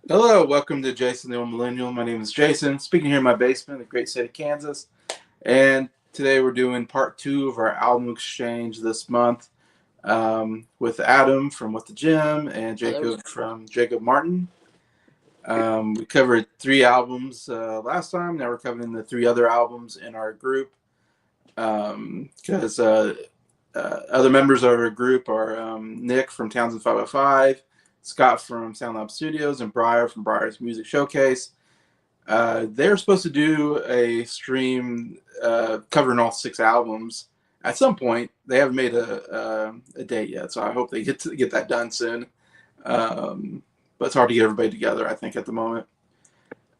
Hello, welcome to Jason the Old Millennial. My name is Jason, speaking here in my basement in the great state of Kansas. And today we're doing part two of our album exchange this month with Adam from What the Gym and Hello. Jacob from Jacob Martin. We covered three albums last time. Now we're covering the three other albums in our group because other members of our group are Nick from Townsend 505, Scott from SoundLab Studios, and Briar from Briar's Music Showcase. They're supposed to do a stream covering all six albums at some point. They haven't made a date yet, so I hope they get that done soon. But it's hard to get everybody together, I think, at the moment.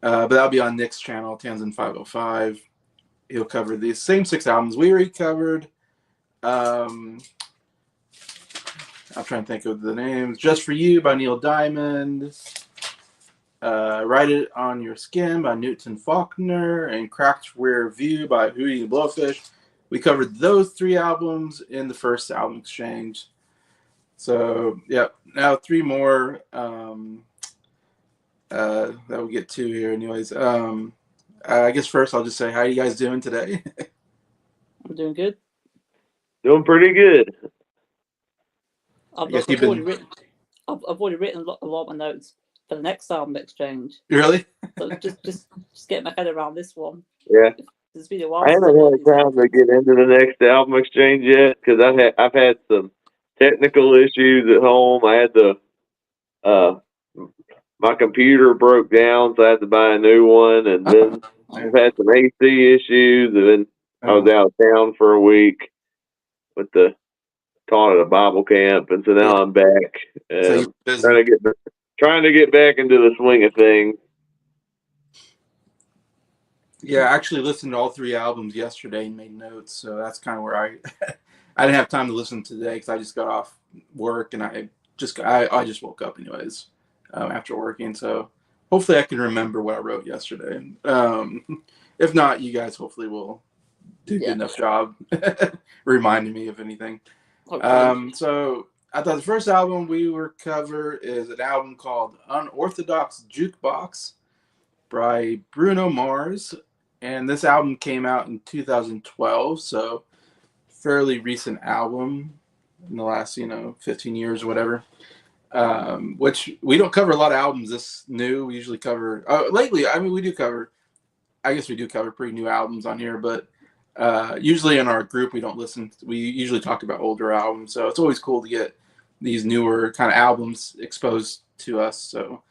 But that'll be on Nick's channel, Townsend 505. He'll cover these same six albums we already covered. I'm trying to think of the names. Just For You by Neil Diamond. Write It On Your Skin by Newton Faulkner. And Cracked Rear View by Hootie and the Blowfish. We covered those three albums in the first album exchange. So, yep. Now three more that we'll get to here anyways. I guess first I'll just say, how are you guys doing today? I'm doing good. Doing pretty good. I guess you've been... I've already written a lot of my notes for the next album exchange. Really? So just get my head around this one. Yeah. It's been a while. I haven't had time to get into the next album exchange yet because I've had some technical issues at home. I had my computer broke down, so I had to buy a new one, and then I've had some AC issues, and then I was out of town for a week with the taught at a Bible camp, and so now I'm back trying to get back into the swing of things. Yeah, I actually listened to all three albums yesterday and made notes, so that's kind of where I I didn't have time to listen today because I just got off work and I just woke up anyways after working. So hopefully I can remember what I wrote yesterday. If not, you guys hopefully will do a good enough job reminding me of anything. So I thought the first album we were cover is an album called Unorthodox Jukebox by Bruno Mars. And this album came out in 2012, so fairly recent album in the last, 15 years or whatever. Which we don't cover a lot of albums this new. We usually cover lately. I mean, we do cover pretty new albums on here, but usually in our group we don't listen. We usually talk about older albums, so it's always cool to get these newer kind of albums exposed to us, so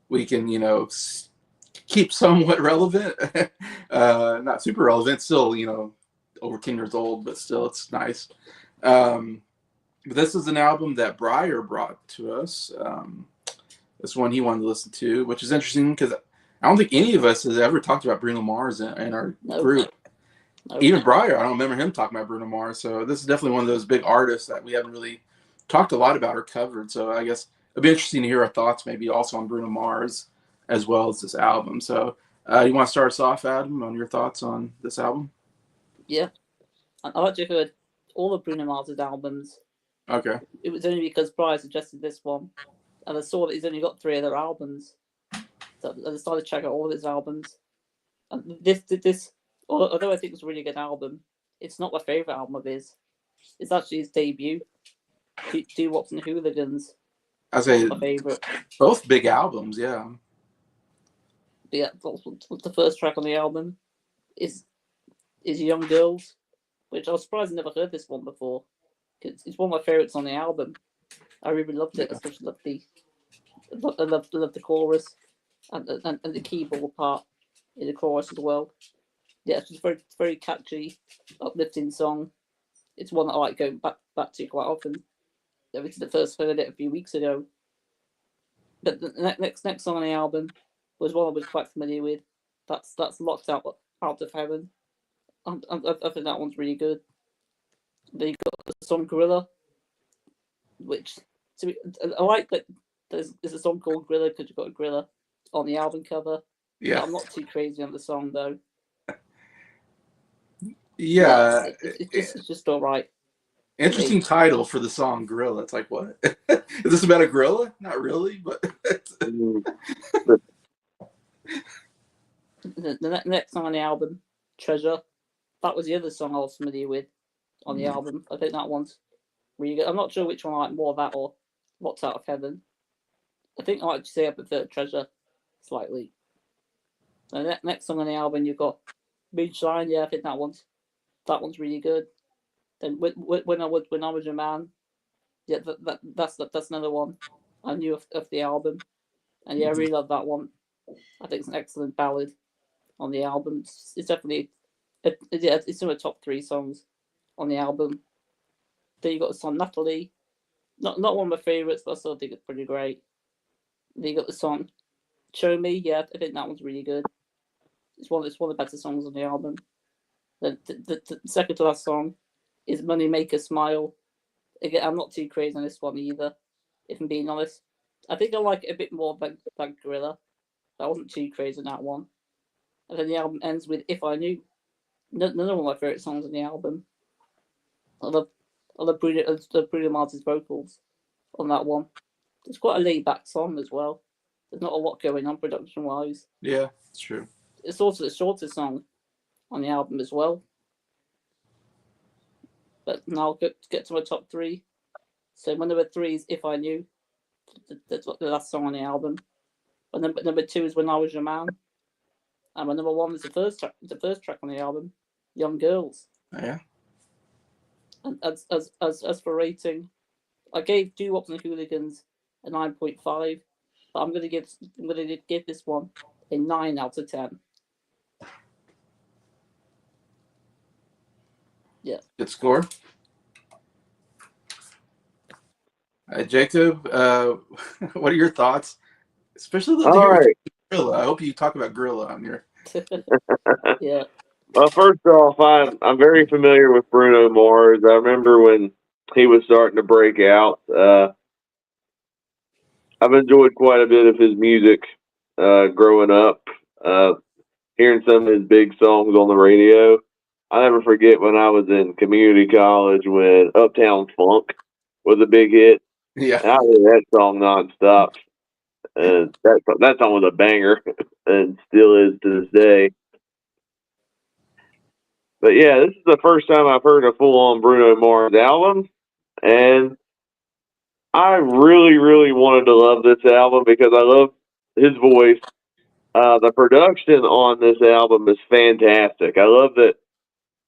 we can keep somewhat relevant. Not super relevant, still, over 10 years old, but still it's nice. But this is an album that Briar brought to us. This one he wanted to listen to, which is interesting because I don't think any of us has ever talked about Bruno Mars in our group. Even Briar, I don't remember him talking about Bruno Mars. So this is definitely one of those big artists that we haven't really talked a lot about or covered. So I guess it'd be interesting to hear our thoughts maybe also on Bruno Mars as well as this album. So you want to start us off, Adam, on your thoughts on this album? Yeah. I've actually heard all of Bruno Mars' albums. Okay. It was only because Brian suggested this one, and I saw that he's only got 3 other albums. So I decided to check out all of his albums. And this, although I think it's a really good album, it's not my favourite album of his. It's actually his debut, Do Wops and Hooligans. I say my favourite. Both big albums, yeah. Yeah, the first track on the album is Young Girls, which I was surprised I never heard this one before. It's one of my favourites on the album. I really loved it. I especially loved the chorus and the keyboard part in the chorus as well. Yeah, it's just very, very catchy, uplifting song. It's one that I like going back to quite often. I first heard it a few weeks ago. But the next song on the album was one I was quite familiar with. That's Locked Out of Heaven. I think that one's really good. Then you got the song Gorilla, which I like that there's a song called Gorilla because you've got a gorilla on the album cover. Yeah, I'm not too crazy on the song though. Yeah, it's just all right. Interesting title for the song "Gorilla." It's like, what is this about a gorilla? Not really, but Mm. The next song on the album, "Treasure," that was the other song I was familiar with on the album. I think that one's really good. I'm not sure which one I like more, that or "What's Out of Heaven." I think I like to say I prefer "Treasure" slightly. The next song on the album, you've got "Moonshine." Yeah, I think that one's really good. Then when I was a man, yeah, that's another one I knew of the album, and yeah, I really love that one. I think it's an excellent ballad on the album. It's definitely, it's in the top 3 songs on the album. Then you got the song "Natalie," not one of my favorites, but I still think it's pretty great. Then you got the song "Show Me." Yeah, I think that one's really good. It's one of the better songs on the album. The second to last song is "Money Make Us Smile." Again, I'm not too crazy on this one either, if I'm being honest. I think I like it a bit more than Gorilla. I wasn't too crazy on that one. And then the album ends with "If I Knew." Another one of my favourite songs on the album. I love Bruno Mars' vocals on that one. It's quite a laid back song as well. There's not a lot going on production wise. yeah, it's true. It's also the shortest song on the album as well. But now I'll get to my top 3. So my number 3 is "If I Knew." That's the last song on the album. And number 2 is "When I Was Your Man." And my number 1 is the first track on the album, "Young Girls." Oh, yeah. And as for rating, I gave "Doo Wops and Hooligans" a 9.5, but I'm gonna give this one a 9 out of 10. Yeah. Good score. Jacob, what are your thoughts? Especially the All right. Gorilla. I hope you talk about Gorilla on your. Yeah. Well, first off, I'm very familiar with Bruno Mars. I remember when he was starting to break out. I've enjoyed quite a bit of his music growing up. Hearing some of his big songs on the radio. I never forget when I was in community college when Uptown Funk was a big hit. Yeah. And I heard that song nonstop. And that song was a banger and still is to this day. But yeah, this is the first time I've heard a full on Bruno Mars album. And I really, really wanted to love this album because I love his voice. The production on this album is fantastic. I love that,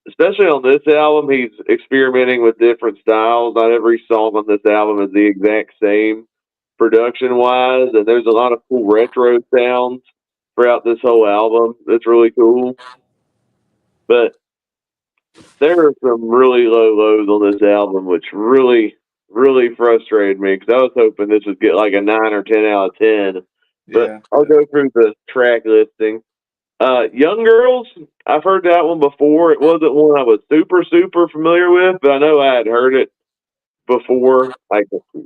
especially on this album, he's experimenting with different styles. Not every song on this album is the exact same production wise, and there's a lot of cool retro sounds throughout this whole album. That's really cool. But there are some really low lows on this album, which really, really frustrated me because I was hoping this would get like a 9 or 10 out of 10. But Yeah. I'll go through the track listing. Young Girls, I've heard that one before. It wasn't one I was super, super familiar with, but I know I had heard it before. Like, I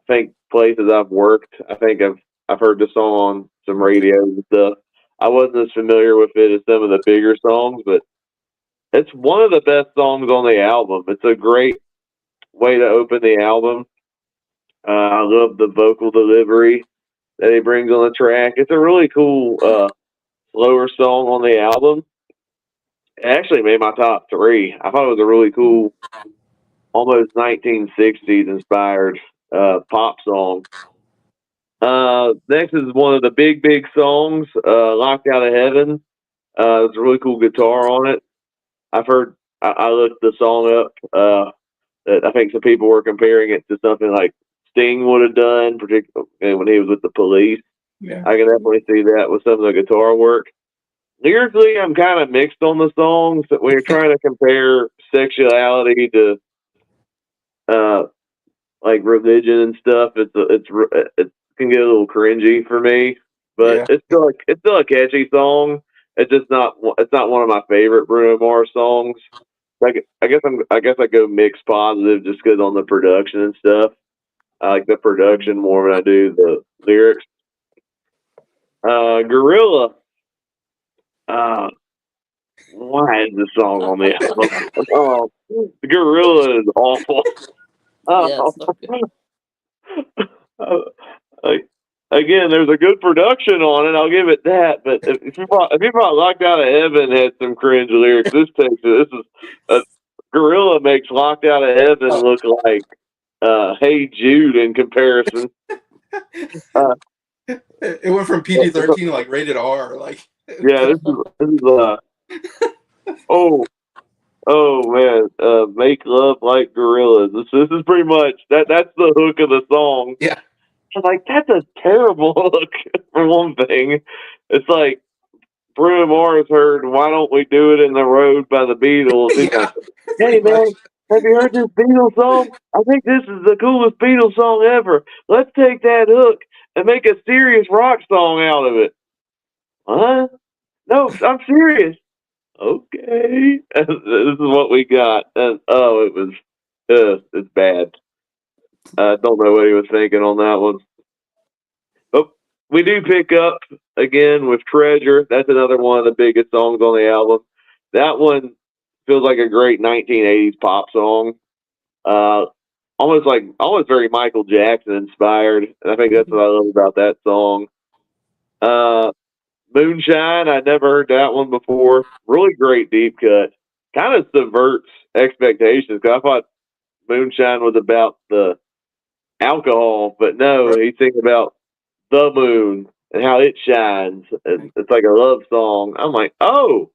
think places I've worked, I think I've heard the song on some radio and stuff. I wasn't as familiar with it as some of the bigger songs, but it's one of the best songs on the album. It's a great way to open the album. I love the vocal delivery that he brings on the track. It's a really cool, slower song on the album. It actually made my top 3. I thought it was a really cool, almost 1960s inspired pop song. Next is one of the big, big songs, Locked Out of Heaven. There's a really cool guitar on it. I've heard, I looked the song up. That I think some people were comparing it to something like Sting would have done, particularly when he was with the Police. Yeah. I can definitely see that with some of the guitar work. Lyrically, I'm kind of mixed on the songs. That when you're trying to compare sexuality to like religion and stuff, it can get a little cringy for me. But Yeah. it's still a catchy song. It's just not one of my favorite Bruno Mars songs. I guess I go mixed positive just because on the production and stuff. I like the production more than I do the lyrics. Gorilla. why is this song on the album? Oh, Gorilla is awful. Yeah, Oh, it's not good. like, again, there's a good production on it. I'll give it that. But if you brought Locked Out of Heaven had some cringe lyrics, this is Gorilla makes Locked Out of Heaven look like Hey Jude in comparison. It went from PG-13 to like rated R. Like, Yeah, this is oh man, make love like gorillas. This is pretty much that's the hook of the song. yeah, I'm like, that's a terrible hook for one thing. It's like Bruno Mars heard "Why Don't We Do It in the Road" by the Beatles. He's yeah, like, pretty hey much. man, have you heard this Beatles song? I think this is the coolest Beatles song ever. Let's take that hook and make a serious rock song out of it. Huh? No, I'm serious. Okay. This is what we got. And it's bad. I don't know what he was thinking on that one. But we do pick up again with Treasure. That's another one of the biggest songs on the album. That one feels like a great 1980s pop song. Uh, almost very Michael Jackson inspired. And I think that's what I love about that song. Uh, Moonshine, I never heard that one before. Really great deep cut. Kind of subverts expectations because I thought Moonshine was about the alcohol, but no, Right. he's thinking about the moon and how it shines. It's like a love song. I'm like, oh,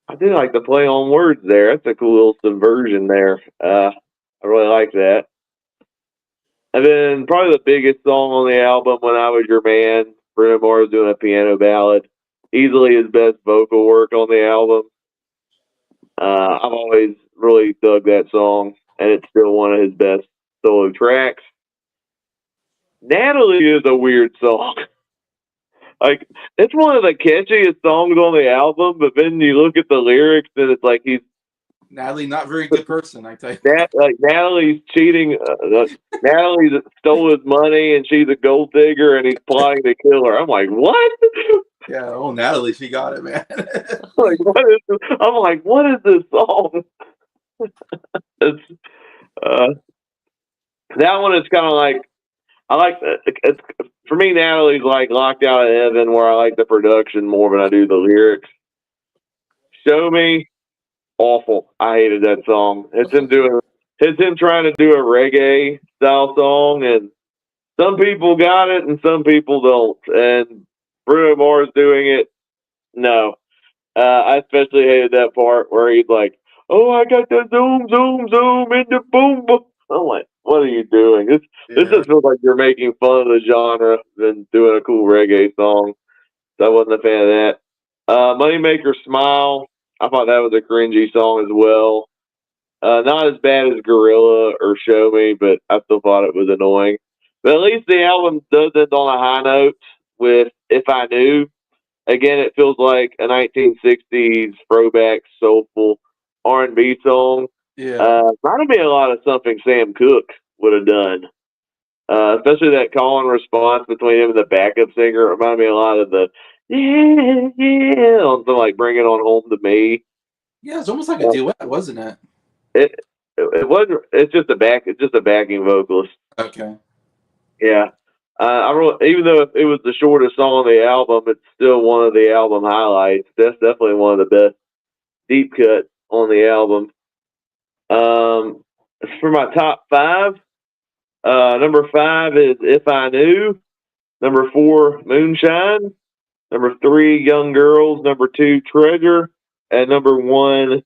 I do like the play on words there. That's a cool little subversion there. I really like that. And then probably the biggest song on the album, When I Was Your Man, Bruno Mars doing a piano ballad. Easily his best vocal work on the album. I've always really dug that song, and it's still one of his best solo tracks. Natalie is a weird song. Like, it's one of the catchiest songs on the album, but then you look at the lyrics, and it's like Natalie, not very good person, I tell you. Natalie's cheating. Natalie stole his money, and she's a gold digger, and he's plotting to kill her. I'm like, what? Yeah, oh, Natalie, she got it, man. Like, what is this? I'm like, what is this song? It's that one is kind of like I like it's for me. Natalie's like Locked Out of Heaven, where I like the production more than I do the lyrics. Show Me, awful. I hated that song. It's him trying to do a reggae style song, and some people got it and some people don't. And Bruno Mars doing it, no. I especially hated that part where he's like, "Oh, I got the zoom, zoom, zoom in the boom, boom." I'm like, "What are you doing? This Yeah. just feels like you're making fun of the genre than doing a cool reggae song." So I wasn't a fan of that. Moneymaker Smile, I thought that was a cringy song as well. Not as bad as Gorilla or Show Me, but I still thought it was annoying. But at least the album does end on a high note with If I Knew. Again, it feels like a 1960s throwback soulful R&B song. Yeah. Reminded me a lot of something Sam Cooke would have done. Especially that call and response between him and the backup singer. It reminded me a lot of the yeah, yeah, on something like Bring It On Home to Me. Yeah, it's almost like a duet, wasn't it? It it wasn't. It's just a backing vocalist. Okay. Yeah. Even though it was the shortest song on the album, it's still one of the album highlights. That's definitely one of the best deep cuts on the album. For my top five, number 5 is If I Knew. Number 4, Moonshine. Number 3, Young Girls. Number 2, Treasure. And number 1,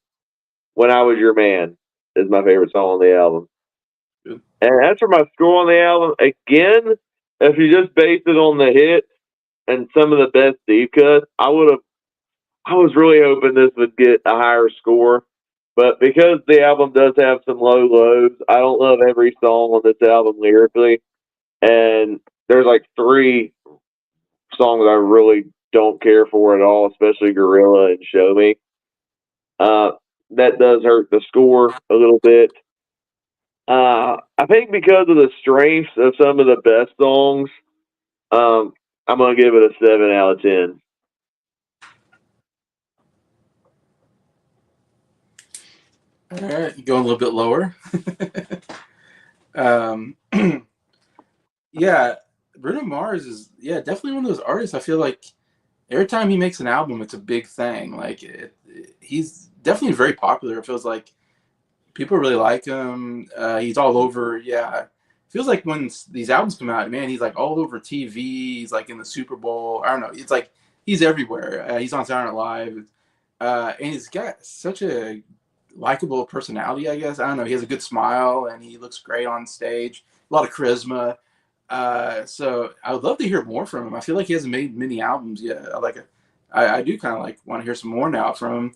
When I Was Your Man is my favorite song on the album. Good. And as for my score on the album, again, if you just base it on the hits and some of the best deep cuts, I was really hoping this would get a higher score. But because the album does have some low lows, I don't love every song on this album lyrically. And there's like 3 songs I really don't care for at all, especially Gorilla and Show Me. That does hurt the score a little bit. I think because of the strengths of some of the best songs, I'm gonna give it a 7 out of 10. All right, going a little bit lower. um, yeah, Bruno Mars is definitely one of those artists. I feel like every time he makes an album, it's a big thing. Like he's definitely very popular. It feels like people really like him. He's all over. Yeah, it feels like when these albums come out, man, he's like all over TV. He's like in the Super Bowl. I don't know. It's like he's everywhere. He's on Saturday Night Live, and he's got such a likable personality. I guess I don't know. He has a good smile, and he looks great on stage. A lot of charisma. So I would love to hear more from him. I feel like he hasn't made many albums yet. I do kind of like want to hear some more now from him.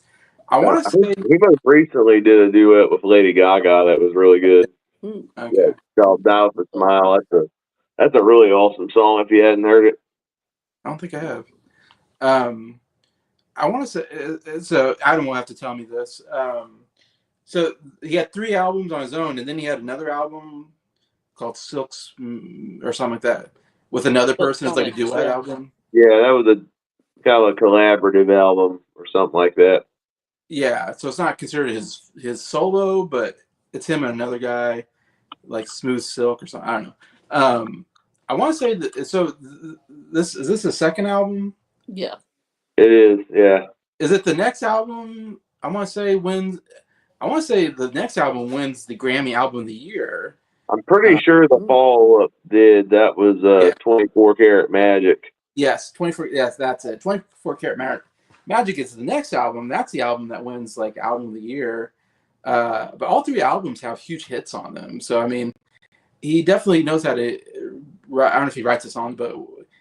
I want to say he most recently did a duet with Lady Gaga that was really good. okay. Yeah, called "Die with a Smile." That's a really awesome song. If you hadn't heard it, I don't think I have. I want to say so. Adam will have to tell me this. So he had 3 albums on his own, and then he had another album called Silks or something like that with another person. It's like a duet album. Yeah, that was a kind of a collaborative album or something like that. Yeah, so it's not considered his solo, but it's him and another guy, like Smooth Silk or something. I don't know. I want to say that. So this is this the second album? Yeah, it is. Yeah, is it the next album? I want to say wins. I want to say the next album wins the Grammy Album of the Year. I'm pretty sure the follow-up did. That was 24 Karat Magic. Yes, 24. Yes, that's it. 24 Karat Magic is the next album. That's the album that wins like Album of the Year. But all 3 albums have huge hits on them. So I mean, he definitely knows how to. I don't know if he writes a song, but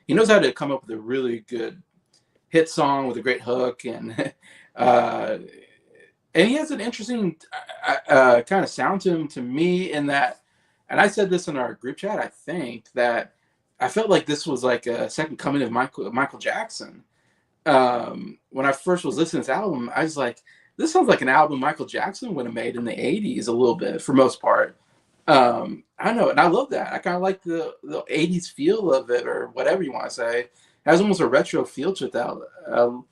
he knows how to come up with a really good hit song with a great hook, and he has an interesting kind of sound to him to me in that. And I said this in our group chat. I think that I felt like this was like a second coming of Michael Jackson. When I first was listening to this album, I was like, this sounds like an album Michael Jackson would have made in the 80s a little bit for most part. I don't know, and I love that. I kind of like the 80s feel of it, or whatever you want to say. It has almost a retro feel to it. That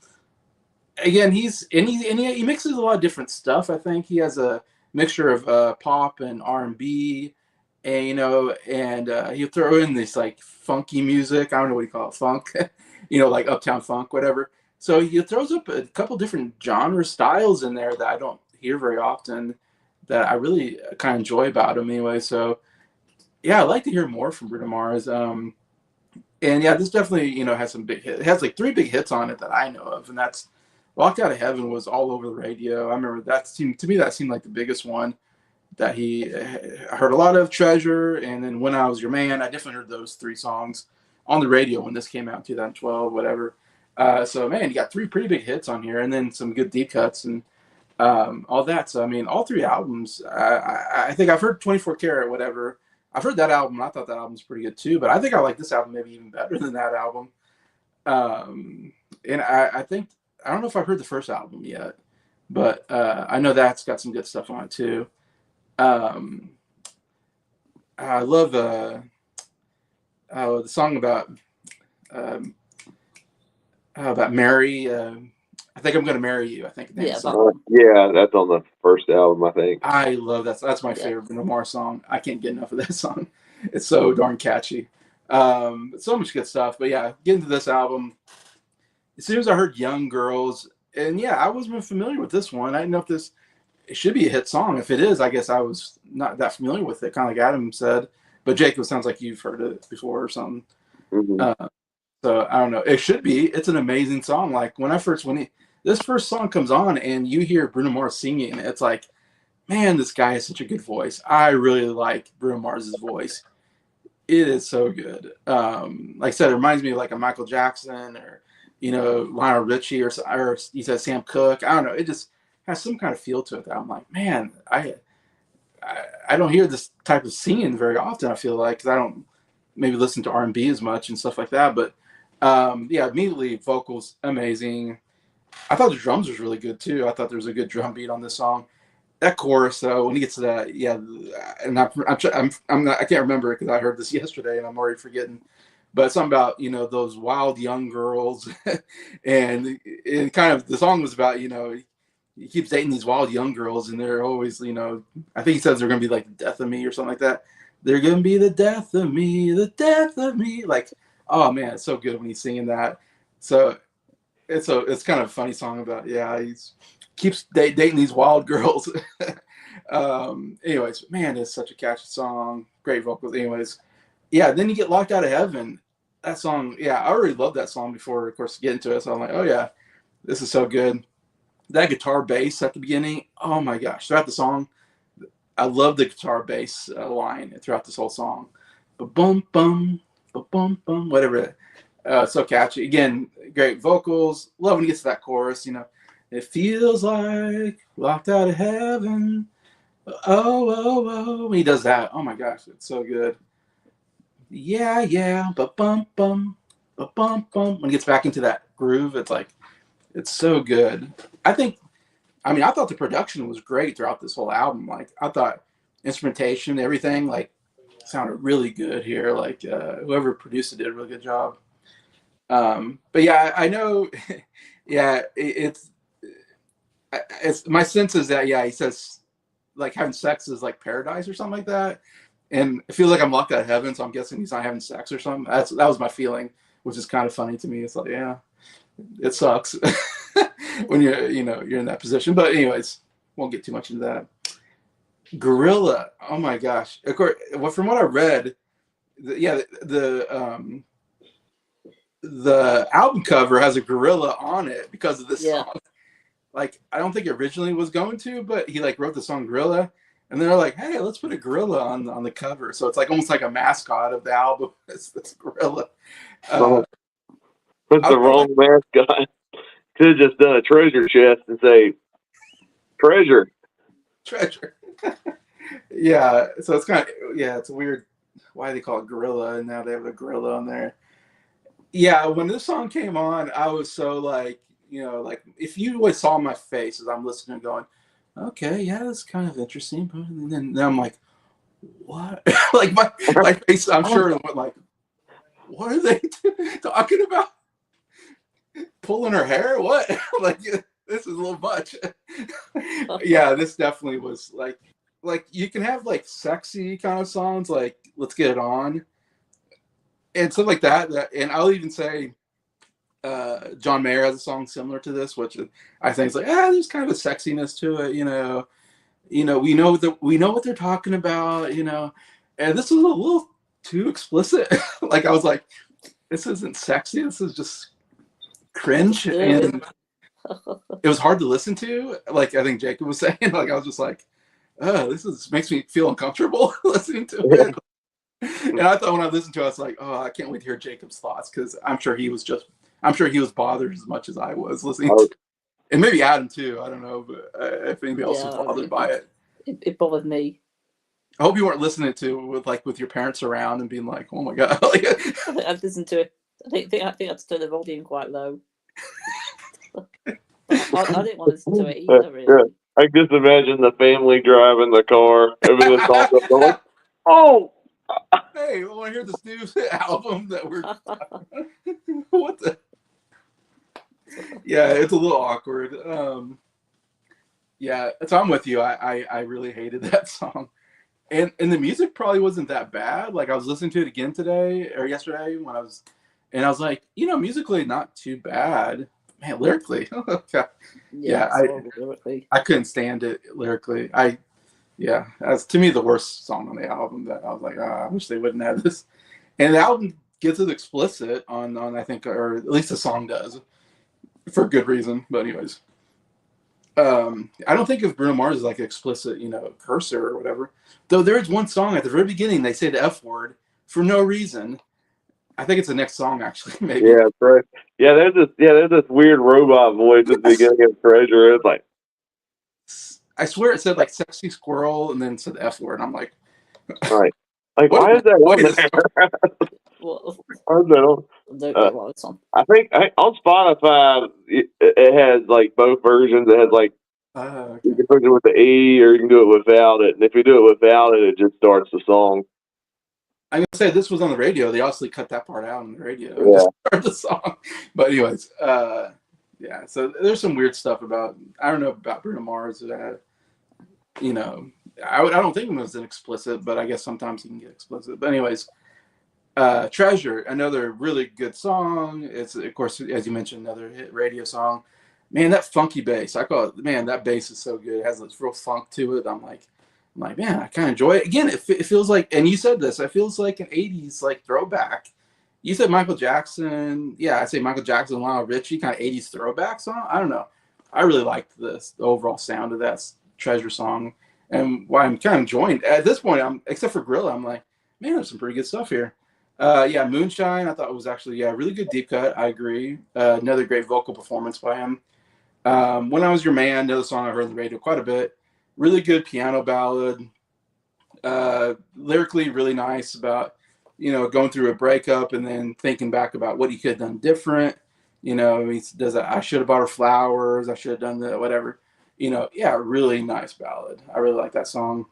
again, he mixes a lot of different stuff. I think he has a mixture of pop and R&B, and he'll throw in this like funky music. I don't know what you call it, funk, like Uptown Funk, whatever. So he throws up a couple different genre styles in there that I don't hear very often, that I really kind of enjoy about him anyway. So yeah, I'd like to hear more from Bruno Mars. And yeah, this definitely has some big hits. It has like 3 big hits on it that I know of, and that's "Walked Out of Heaven" was all over the radio. I remember that seemed like the biggest one that he heard a lot of. "Treasure," and then "When I Was Your Man." I definitely heard those 3 songs on the radio when this came out, 2012, whatever. So man, you got 3 pretty big hits on here, and then some good deep cuts and all that. So I mean, all 3 albums. I think I've heard 24 Karat, whatever. I've heard that album. I thought that album's pretty good too, but I think I like this album maybe even better than that album. And I think I don't know if I've heard the first album yet, but I know that's got some good stuff on it too. I love the song about Mary. I think I'm gonna marry you. I think. Yeah, that's on the first album, I think. I love that. That's my favorite Bruno Mars song. I can't get enough of that song. It's so darn catchy. So much good stuff. But yeah, getting to this album, as soon as I heard "Young Girls," and yeah, I wasn't familiar with this one. I didn't know if it should be a hit song. If it is, I guess I was not that familiar with it. Kind of like Adam said. But Jacob, sounds like you've heard it before or something. Mm-hmm. So I don't know. It should be. It's an amazing song. Like when this first song comes on and you hear Bruno Mars singing, it's like, man, this guy has such a good voice. I really like Bruno Mars's voice. It is so good. Like I said, it reminds me of like a Michael Jackson or Lionel Richie or he said Sam Cooke. I don't know. It just has some kind of feel to it that I'm like, man, I don't hear this type of singing very often. I feel like, because I don't maybe listen to R&B as much and stuff like that. But yeah, immediately vocals amazing. I thought the drums was really good too. I thought there was a good drum beat on this song. That chorus, though, when he gets to that, yeah, and I can't remember it because I heard this yesterday and I'm already forgetting. But something about those wild young girls, and kind of the song was about he keeps dating these wild young girls, and they're always, you know, I think he says they're gonna be like the death of me or something like that. They're gonna be the death of me, the death of me. Like, oh man, it's so good when he's singing that. So it's kind of a funny song about, yeah, he's keeps dating these wild girls. Anyways, man, it's such a catchy song. Great vocals. Anyways, yeah. Then you get Locked Out of Heaven. That song, yeah, I already loved that song before, of course, getting to it. So I'm like, oh yeah, this is so good. That guitar bass at the beginning, oh my gosh! Throughout the song, I love the guitar bass line throughout this whole song. Ba-bum bum, ba-bum bum, whatever. So catchy. Again, great vocals. Love when he gets to that chorus. You know, it feels like locked out of heaven. Oh, oh, oh. When he does that, oh my gosh, it's so good. Yeah, yeah. Ba-bum bum, ba-bum bum. When he gets back into that groove, it's like, it's so good. I thought the production was great throughout this whole album. Like, I thought instrumentation, everything, like, sounded really good here. Like, whoever produced it did a really good job. But yeah, I know. Yeah, it's my sense is that, yeah, he says like having sex is like paradise or something like that, and it feels like I'm locked out of heaven. So I'm guessing he's not having sex or something. That was my feeling, which is kind of funny to me. It's like, yeah, it sucks when you're in that position. But anyways, won't get too much into that. Gorilla, oh my gosh! Of course, well, from what I read, the album cover has a gorilla on it because of this song. Like, I don't think it originally was going to, but he like wrote the song Gorilla, and they're like, hey, let's put a gorilla on the cover. So it's like almost like a mascot of the album. It's this gorilla. That's the wrong mascot. Could have just done a treasure chest and say treasure. Yeah, so it's kind of, yeah, it's weird why they call it gorilla, and now they have a gorilla on there. Yeah, when this song came on, I was so like, like if you always saw my face as I'm listening, going, okay, yeah, that's kind of interesting, but then I'm like, what? Like my face, I'm sure, went like, what are they talking about? Pulling her hair? What? Like, this is a little much. Yeah, this definitely was like you can have like sexy kind of songs, like Let's Get It On, and stuff like that. And I'll even say John Mayer has a song similar to this, which I think is like, there's kind of a sexiness to it, we know what they're talking about, and this was a little too explicit. Like, I was like, this isn't sexy, this is just cringe, and it was hard to listen to. Like, I think Jacob was saying, like, I was just like, this makes me feel uncomfortable listening to it. And I thought when I listened to it, I was like, oh, I can't wait to hear Jacob's thoughts, because I'm sure he was bothered as much as I was listening to, and maybe Adam too. I don't know, but if anybody else was bothered by it. It bothered me. I hope you weren't listening to it with your parents around and being like, oh my god. I've listened to it. I think I had to turn the volume quite low. I didn't want to listen to it either, really. Yeah. I can just imagine the family driving the car over the song up going, oh, hey, I want to hear this new album that we're what the. Yeah, it's a little awkward. Yeah, so I'm with you. I really hated that song, and the music probably wasn't that bad. Like, I was listening to it again today or yesterday and I was like, musically not too bad. Man, lyrically, lyrically. I couldn't stand it lyrically. That's to me the worst song on the album. That I was like, I wish they wouldn't have this. And the album gets it explicit on I think, or at least the song does, for good reason. But anyways, I don't think of Bruno Mars as like an explicit, cursor or whatever. Though there is one song at the very beginning they say the F word for no reason. I think it's the next song, actually. Maybe. Yeah, right. Yeah, there's this weird robot voice at the beginning of Treasure. It's like, I swear it said like "sexy squirrel" and then it said the F word. I'm like, right. Like, why is that on there? Why is that on? I think on Spotify it has like both versions. It has like you can put it with the E or you can do it without it. And if you do it without it, it just starts the song. I'm gonna say this was on the radio. They obviously cut that part out on the radio. Yeah. Just started the song. But anyways, Yeah, so there's some weird stuff about, I don't know about Bruno Mars that, you know, I don't think it was an explicit, but I guess sometimes he can get explicit. But anyways, Treasure, another really good song. It's, of course, as you mentioned, another hit radio song. Man, that funky bass, I call it, man, that bass is so good. It has this real funk to it. I'm like, man, I kind of enjoy it. Again, it feels like, and you said this, it feels like an 80s like throwback. You said Michael Jackson. Yeah, I'd say Michael Jackson, Lionel Richie, kind of 80s throwback song. I don't know. I really liked the overall sound of that Treasure song. And why I'm kind of enjoying at this point, except for Gorilla, I'm like, man, there's some pretty good stuff here. Yeah, Moonshine, I thought it was actually, yeah, really good deep cut. I agree. Another great vocal performance by him. When I Was Your Man, another song I heard on the radio quite a bit. Really good piano ballad. Lyrically, really nice about, going through a breakup and then thinking back about what he could have done different. He does that, I should have bought her flowers. I should have done that, whatever. Yeah, really nice ballad. I really like that song.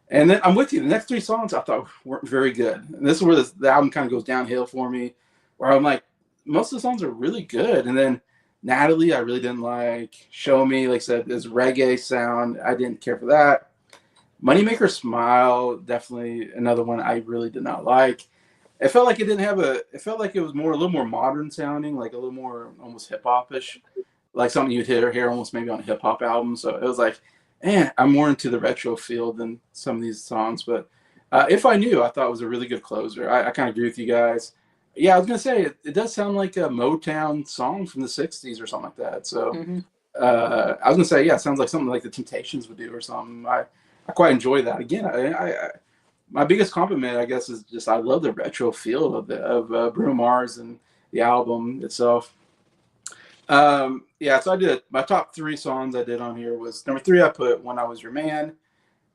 And then I'm with you. The next three songs I thought weren't very good. And this is where the album kind of goes downhill for me, where I'm like, most of the songs are really good. And then Natalie, I really didn't like. Show Me, like I said, this reggae sound. I didn't care for that. Moneymaker Smile, definitely another one I really did not like. It felt like it didn't have it felt like it was a little more modern sounding, like a little more almost hip hop-ish, like something you'd hear almost maybe on a hip hop album. So it was like, I'm more into the retro feel than some of these songs. But If I Knew, I thought it was a really good closer. I kind of agree with you guys. Yeah, I was gonna say it does sound like a Motown song from the '60s or something like that. So I was gonna say, yeah, it sounds like something like the Temptations would do or something. I quite enjoy that. Again, I my biggest compliment, I guess, is just I love the retro feel of Bruno Mars and the album itself. Yeah, so I did my top three songs I did on here was number three. I put When I Was Your Man,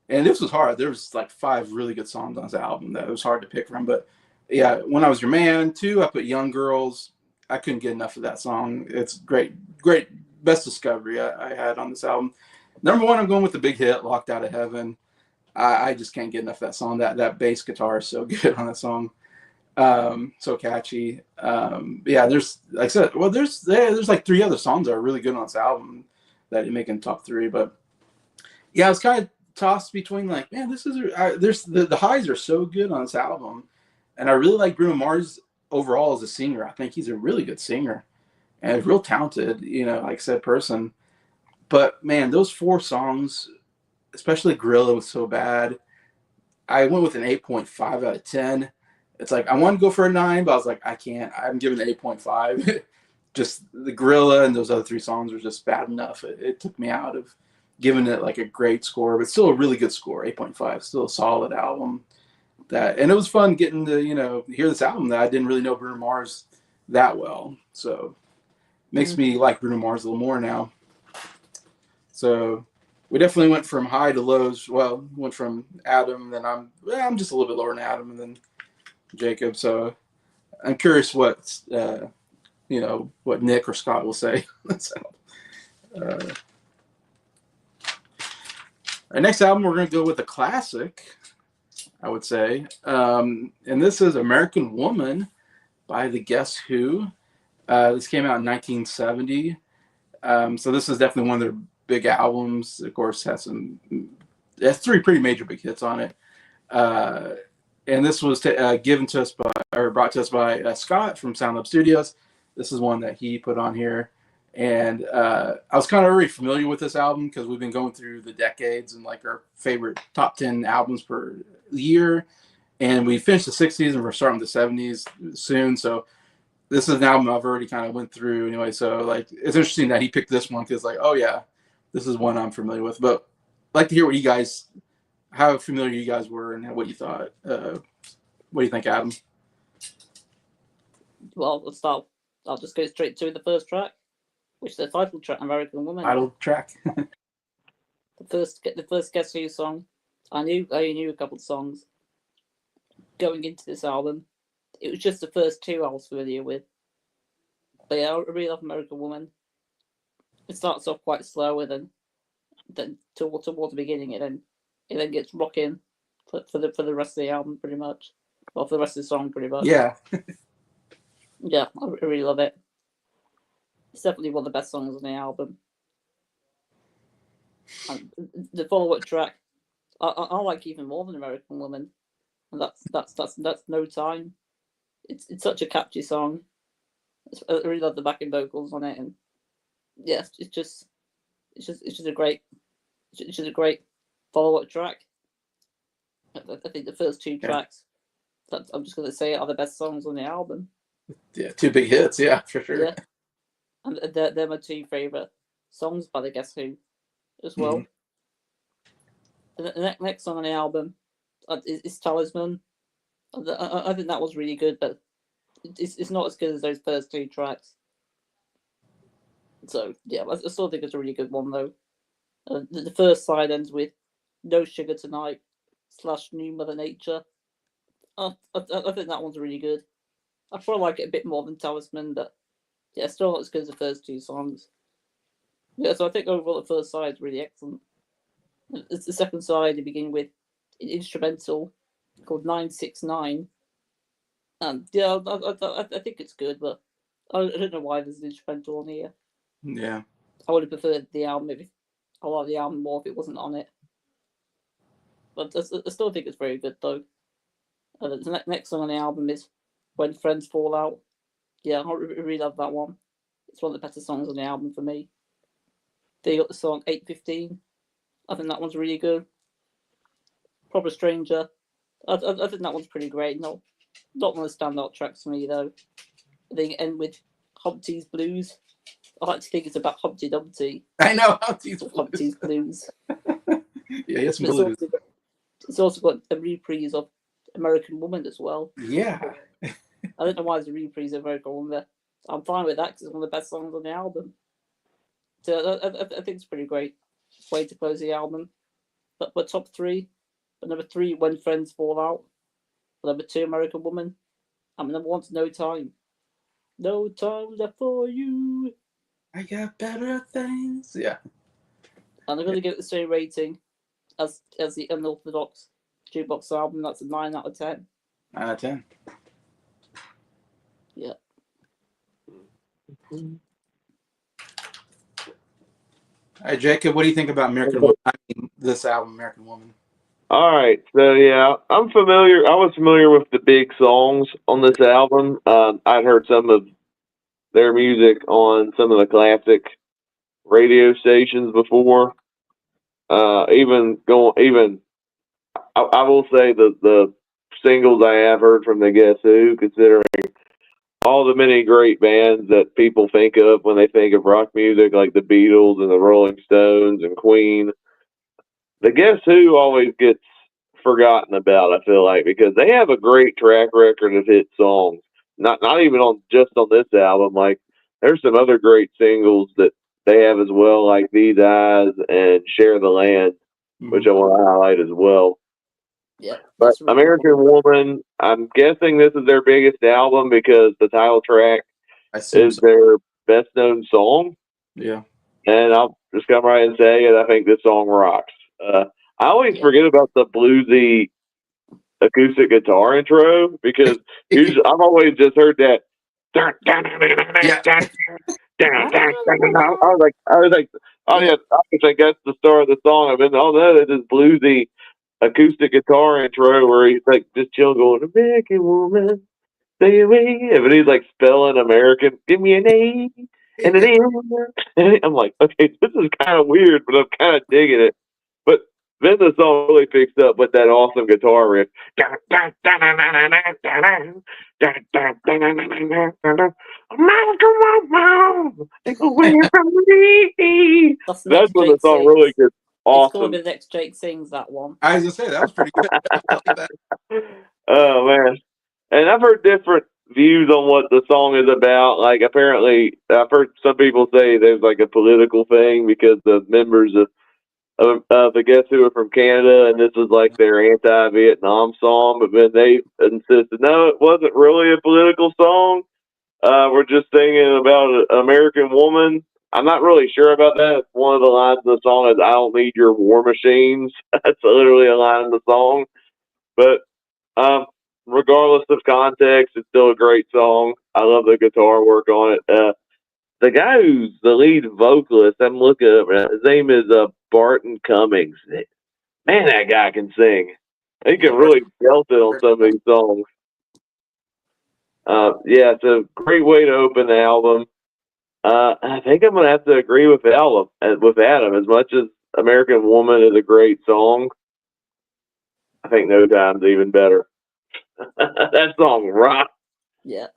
and this was hard. There was like five really good songs on this album that it was hard to pick from. But yeah, When I Was Your Man. Two, I put Young Girls. I couldn't get enough of that song. It's great, great, best discovery I had on this album. Number one, I'm going with the big hit, Locked Out of Heaven. I just can't get enough of that song. That bass guitar is so good on that song. So catchy. Yeah, there's like I said, well, there's like three other songs that are really good on this album that you make in top three. But yeah, I was kind of tossed between like, man, there's the highs are so good on this album, and I really like Bruno Mars overall as a singer. I think he's a really good singer and real talented, like I said, person. But man, those four songs, especially Gorilla, was so bad. I went with an 8.5 out of 10. It's like I wanted to go for a 9, but I was like, I can't. I'm giving it 8.5. Just the Gorilla and those other three songs were just bad enough. It took me out of giving it like a great score, but still a really good score, 8.5. Still a solid album. And it was fun getting to hear this album that I didn't really know Bruno Mars that well. So makes me like Bruno Mars a little more now. So we definitely went from high to lows. Well, went from Adam, then I'm just a little bit lower than Adam, and then Jacob. So I'm curious what what Nick or Scott will say. So, our next album, we're going to go with a classic, I would say, and this is American Woman by the Guess Who. This came out in 1970. So this is definitely one of their big albums. Of course, has three pretty major big hits on it. And this was given to us brought to us by Scott from Sound Lab Studios. This is one that he put on here. And I was kind of already familiar with this album because we've been going through the decades and like our favorite top 10 albums per year. And we finished the 60s and we're starting the 70s soon. So this is an album I've already kind of went through anyway. So like it's interesting that he picked this one because like, oh yeah, this is one I'm familiar with. But I'd like to hear how familiar you guys were and what you thought. What do you think, Adam? Well, let's start. I'll just go straight to the first track, which is the title track, American Woman. Title track. the first Guess Who song. I knew a couple of songs going into this album. It was just the first two I was familiar with. But yeah, I really love American Woman. It starts off quite slow, and then towards the beginning, it then gets rocking for the rest of the album, pretty much. Well, for the rest of the song, pretty much. Yeah. Yeah, I really love it. It's definitely one of the best songs on the album. And the follow-up track, I like even more than American Woman, and that's No Time. It's such a catchy song. I really love the backing vocals on it, and yeah, it's just a great follow-up track. I think the first two tracks, I'm just gonna say, are the best songs on the album. Yeah, two big hits. Yeah, for sure. Yeah, and they're my two favorite songs by the Guess Who, as well. And the next song on the album is Talisman. I think that was really good, but it's not as good as those first two tracks. So yeah, I still think it's a really good one though. The first side ends with "No Sugar Tonight" / New Mother Nature. I think that one's really good. I probably like it a bit more than Talisman, but yeah, still not as good as the first two songs. Yeah, so I think overall the first side is really excellent. It's the second side. You begin with an instrumental called 969, and yeah, I think it's good, but I don't know why there's an instrumental on here. Yeah, I would have preferred the album if I like the album more if it wasn't on it. But I still think it's very good though. The next song on the album is "When Friends Fall Out." Yeah, I really love that one. It's one of the better songs on the album for me. Then you got the song 815. I think that one's really good. Proper Stranger. I think that one's pretty great. Not one of the standout tracks for me though. Then you end with Humpty's Blues. I like to think it's about Humpty Dumpty. I know Humpty's Blues. Yeah, yes, blues. It's also got a reprise of American Woman as well. Yeah. I don't know why there's a reprise of American Woman. I'm fine with that because it's one of the best songs on the album. So I think it's a pretty great way to close the album. But top three, but number 3, When Friends Fall Out. Number 2, American Woman. And number 1's No Time. No time left for you. I got better things. Yeah. And I'm going to give it the same rating as the Unorthodox Jukebox album. That's a 9 out of 10. 9 out of 10. Yeah. Hey, Jacob, what do you think about American Woman? I mean, this album, American Woman. All right, so yeah, I'm familiar. I was familiar with the big songs on this album. I'd heard some of their music on some of the classic radio stations before. I will say the singles I have heard from the Guess Who, considering all the many great bands that people think of when they think of rock music, like the Beatles and the Rolling Stones and Queen. The Guess Who always gets forgotten about, I feel like, because they have a great track record of hit songs. Not even on just on this album. Like, there's some other great singles that they have as well, like These Eyes and Share the Land, which I want to highlight as well. Yeah. But American Woman, I'm guessing this is their biggest album because the title track is their best known song. Yeah. And I'll just come right and say it. I think this song rocks. I always forget about the bluesy acoustic guitar intro because usually I've always just heard that. I was like, oh yeah, I think that's the start of the song. I mean, oh no, it's this bluesy acoustic guitar intro where he's like just chilling, going, "American Woman, stay away," but he's like spelling American. Give me an A and an M. I'm like, okay, this is kind of weird, but I'm kind of digging it. But then the song really picks up with that awesome guitar riff. That's when the song really gets awesome. It's called The Next Jake Sings, that one. I was going to say, that was pretty good. I like that. Oh, man. And I've heard different views on what the song is about. Like, apparently, I've heard some people say there's like a political thing because the members of the Guess Who are from Canada, and this is like their anti-Vietnam song. But then they insisted, no, it wasn't really a political song. We're just singing about an American woman. I'm not really sure about that. One of the lines in the song is, "I don't need your war machines." That's literally a line in the song. But regardless of context, it's still a great song. I love the guitar work on it. the guy who's the lead vocalist, I'm looking up. His name is Barton Cummings. Man, that guy can sing. He can really belt it on some of these songs. Yeah, it's a great way to open the album. I think I'm gonna have to agree with Adam. As much as American Woman is a great song, I think No Time's even better. That song rocks. Yeah.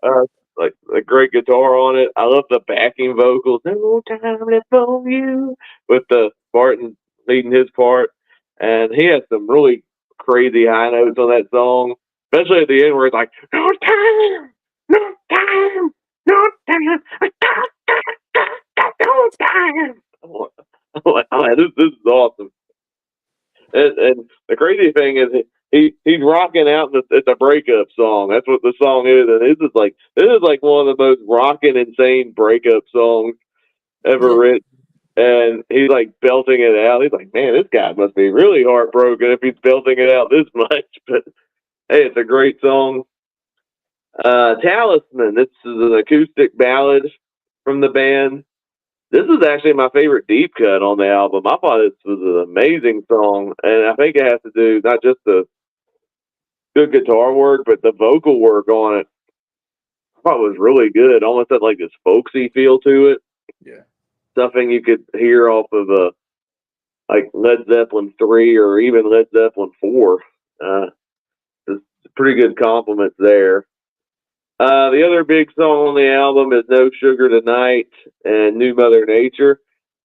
Like the great guitar on it. I love the backing vocals. No time left for you with the Barton leading his part, and he has some really crazy high notes on that song, especially at the end where it's like no time, no time, no time, no time. I'm like, this is awesome. And the crazy thing is he's rocking out. It's a breakup song. That's what the song is. And this is like one of the most rocking, insane breakup songs ever written. And he's like belting it out. He's like, man, this guy must be really heartbroken if he's belting it out this much. But hey, it's a great song. Talisman. This is an acoustic ballad from the band. This is actually my favorite deep cut on the album. I thought this was an amazing song, and I think it has to do not just the good guitar work, but the vocal work on it. I thought it was really good. Almost had like this folksy feel to it. Yeah. Something you could hear off of like Led Zeppelin 3 or even Led Zeppelin 4. It's pretty good compliments there. The other big song on the album is No Sugar Tonight and New Mother Nature.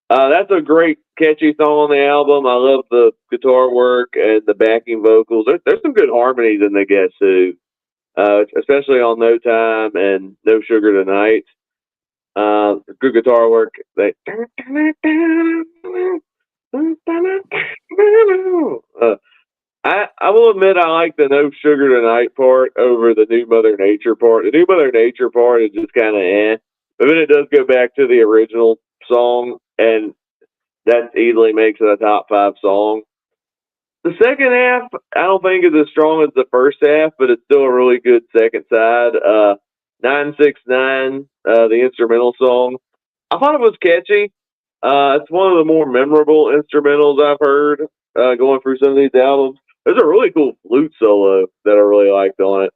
That's a great, catchy song on the album. I love the guitar work and the backing vocals. There's some good harmonies in the Guess Who, especially on No Time and No Sugar Tonight. Good guitar work. I will admit I like the No Sugar Tonight part over the New Mother Nature part. The New Mother Nature part is just kind of but then it does go back to the original song, and that easily makes it a top 5 song. The second half, I don't think is as strong as the first half, but it's still a really good second side. 969, the instrumental song. I thought it was catchy. It's one of the more memorable instrumentals I've heard going through some of these albums. There's a really cool flute solo that I really liked on it.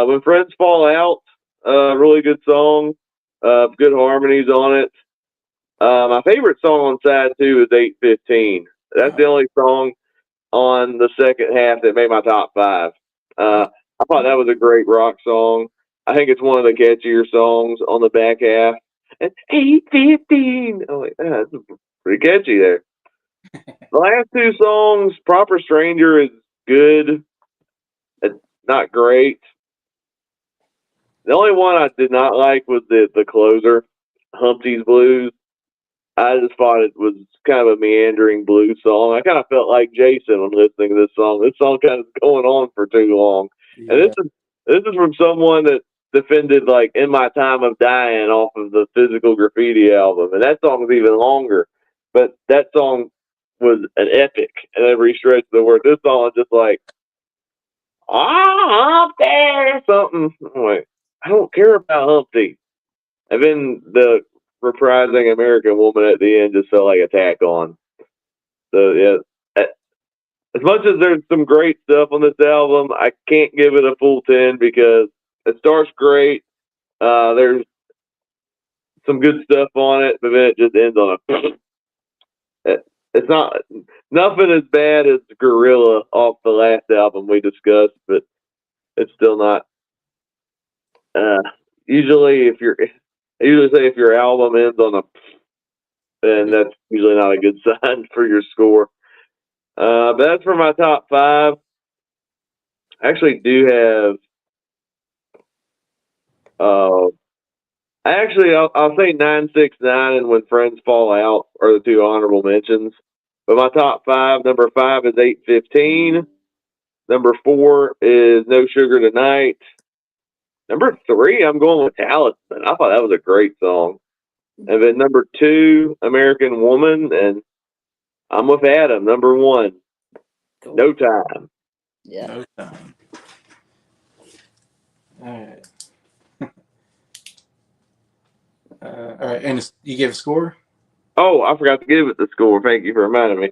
When Friends Fall Out, really good song. Good harmonies on it. My favorite song on side 2 is 815. That's the only song on the second half that made my top 5. I thought that was a great rock song. I think it's one of the catchier songs on the back half. And 815. Oh, that's pretty catchy there. The last 2 songs, Proper Stranger is good. It's not great. The only one I did not like was the closer, Humpty's Blues. I just thought it was kind of a meandering blues song. I kind of felt like Jason when listening to this song. This song kind of going on for too long. Yeah. And this is from someone that defended like In My Time of Dying off of the Physical Graffiti album. And that song was even longer. But that song was an epic in every stretch of the word. This song is just like, up there, something. I'm like, I don't care about Humpty. And then the reprising American Woman at the end just felt like a tack on. So yeah, as much as there's some great stuff on this album, I can't give it a full 10 because it starts great. There's some good stuff on it, but then it just ends on a. It's not nothing as bad as Gorilla off the last album we discussed, but it's still not. Usually, I usually say if your album ends on a, then that's usually not a good sign for your score. But that's for my top 5. I actually do have. I'll say 969 and When Friends Fall Out are the 2 honorable mentions. But my top 5, number 5 is 815. Number 4 is No Sugar Tonight. Number 3, I'm going with Talisman. I thought that was a great song. And then number 2, American Woman, and I'm with Adam. Number 1, cool. No Time. Yeah. No Time. All right. Okay, and you gave a score? Oh, I forgot to give it the score. Thank you for reminding me.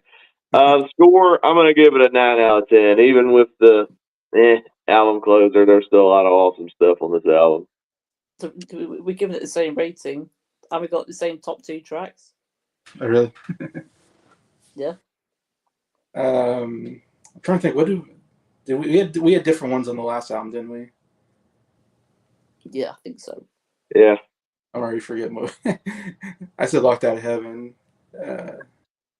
Score, I'm going to give it a 9 out of 10. Even with the album closer, there's still a lot of awesome stuff on this album. So we're giving it the same rating. And we got the same top 2 tracks. Oh, really? Yeah. I'm trying to think. What we had different ones on the last album, didn't we? Yeah, I think so. Yeah. I'm already forgetting what I said. Locked Out of Heaven.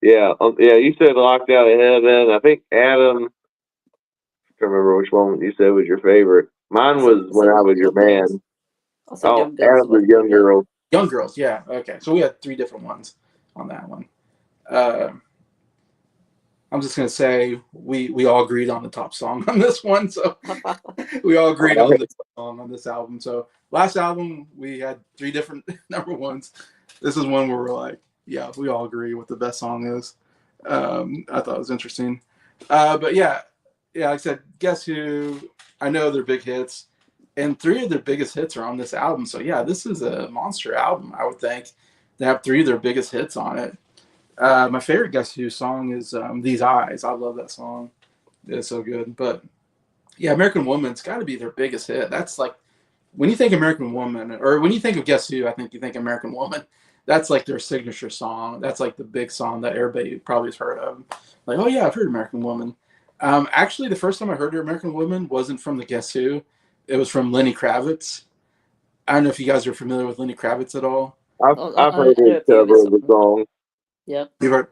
Yeah. You said Locked Out of Heaven. I think Adam. I can't remember which one you said was your favorite. Mine was When I Was Your Man. Oh, Adam's was Young Girls. Young Girls, yeah. Okay, so we had 3 different ones on that one. I'm just gonna say we all agreed on the top song on this one, so we all agreed on the song on this album. So last album we had 3 different number ones. This is one where we're like, yeah, we all agree what the best song is. I thought it was interesting, but yeah, like I said, Guess Who? I know they're big hits, and 3 of their biggest hits are on this album. So yeah, this is a monster album, I would think, to have 3 of their biggest hits on it. My favorite Guess Who song is These Eyes. I love that song. It's so good. But yeah, American Woman's got to be their biggest hit. That's like, when you think American Woman, or when you think of Guess Who, I think you think American Woman. That's like their signature song. That's like the big song that everybody probably has heard of. Like, oh yeah, I've heard American Woman. Actually, the first time I heard American Woman wasn't from the Guess Who. It was from Lenny Kravitz. I don't know if you guys are familiar with Lenny Kravitz at all. I've heard his cover of the song. Yeah. You've heard?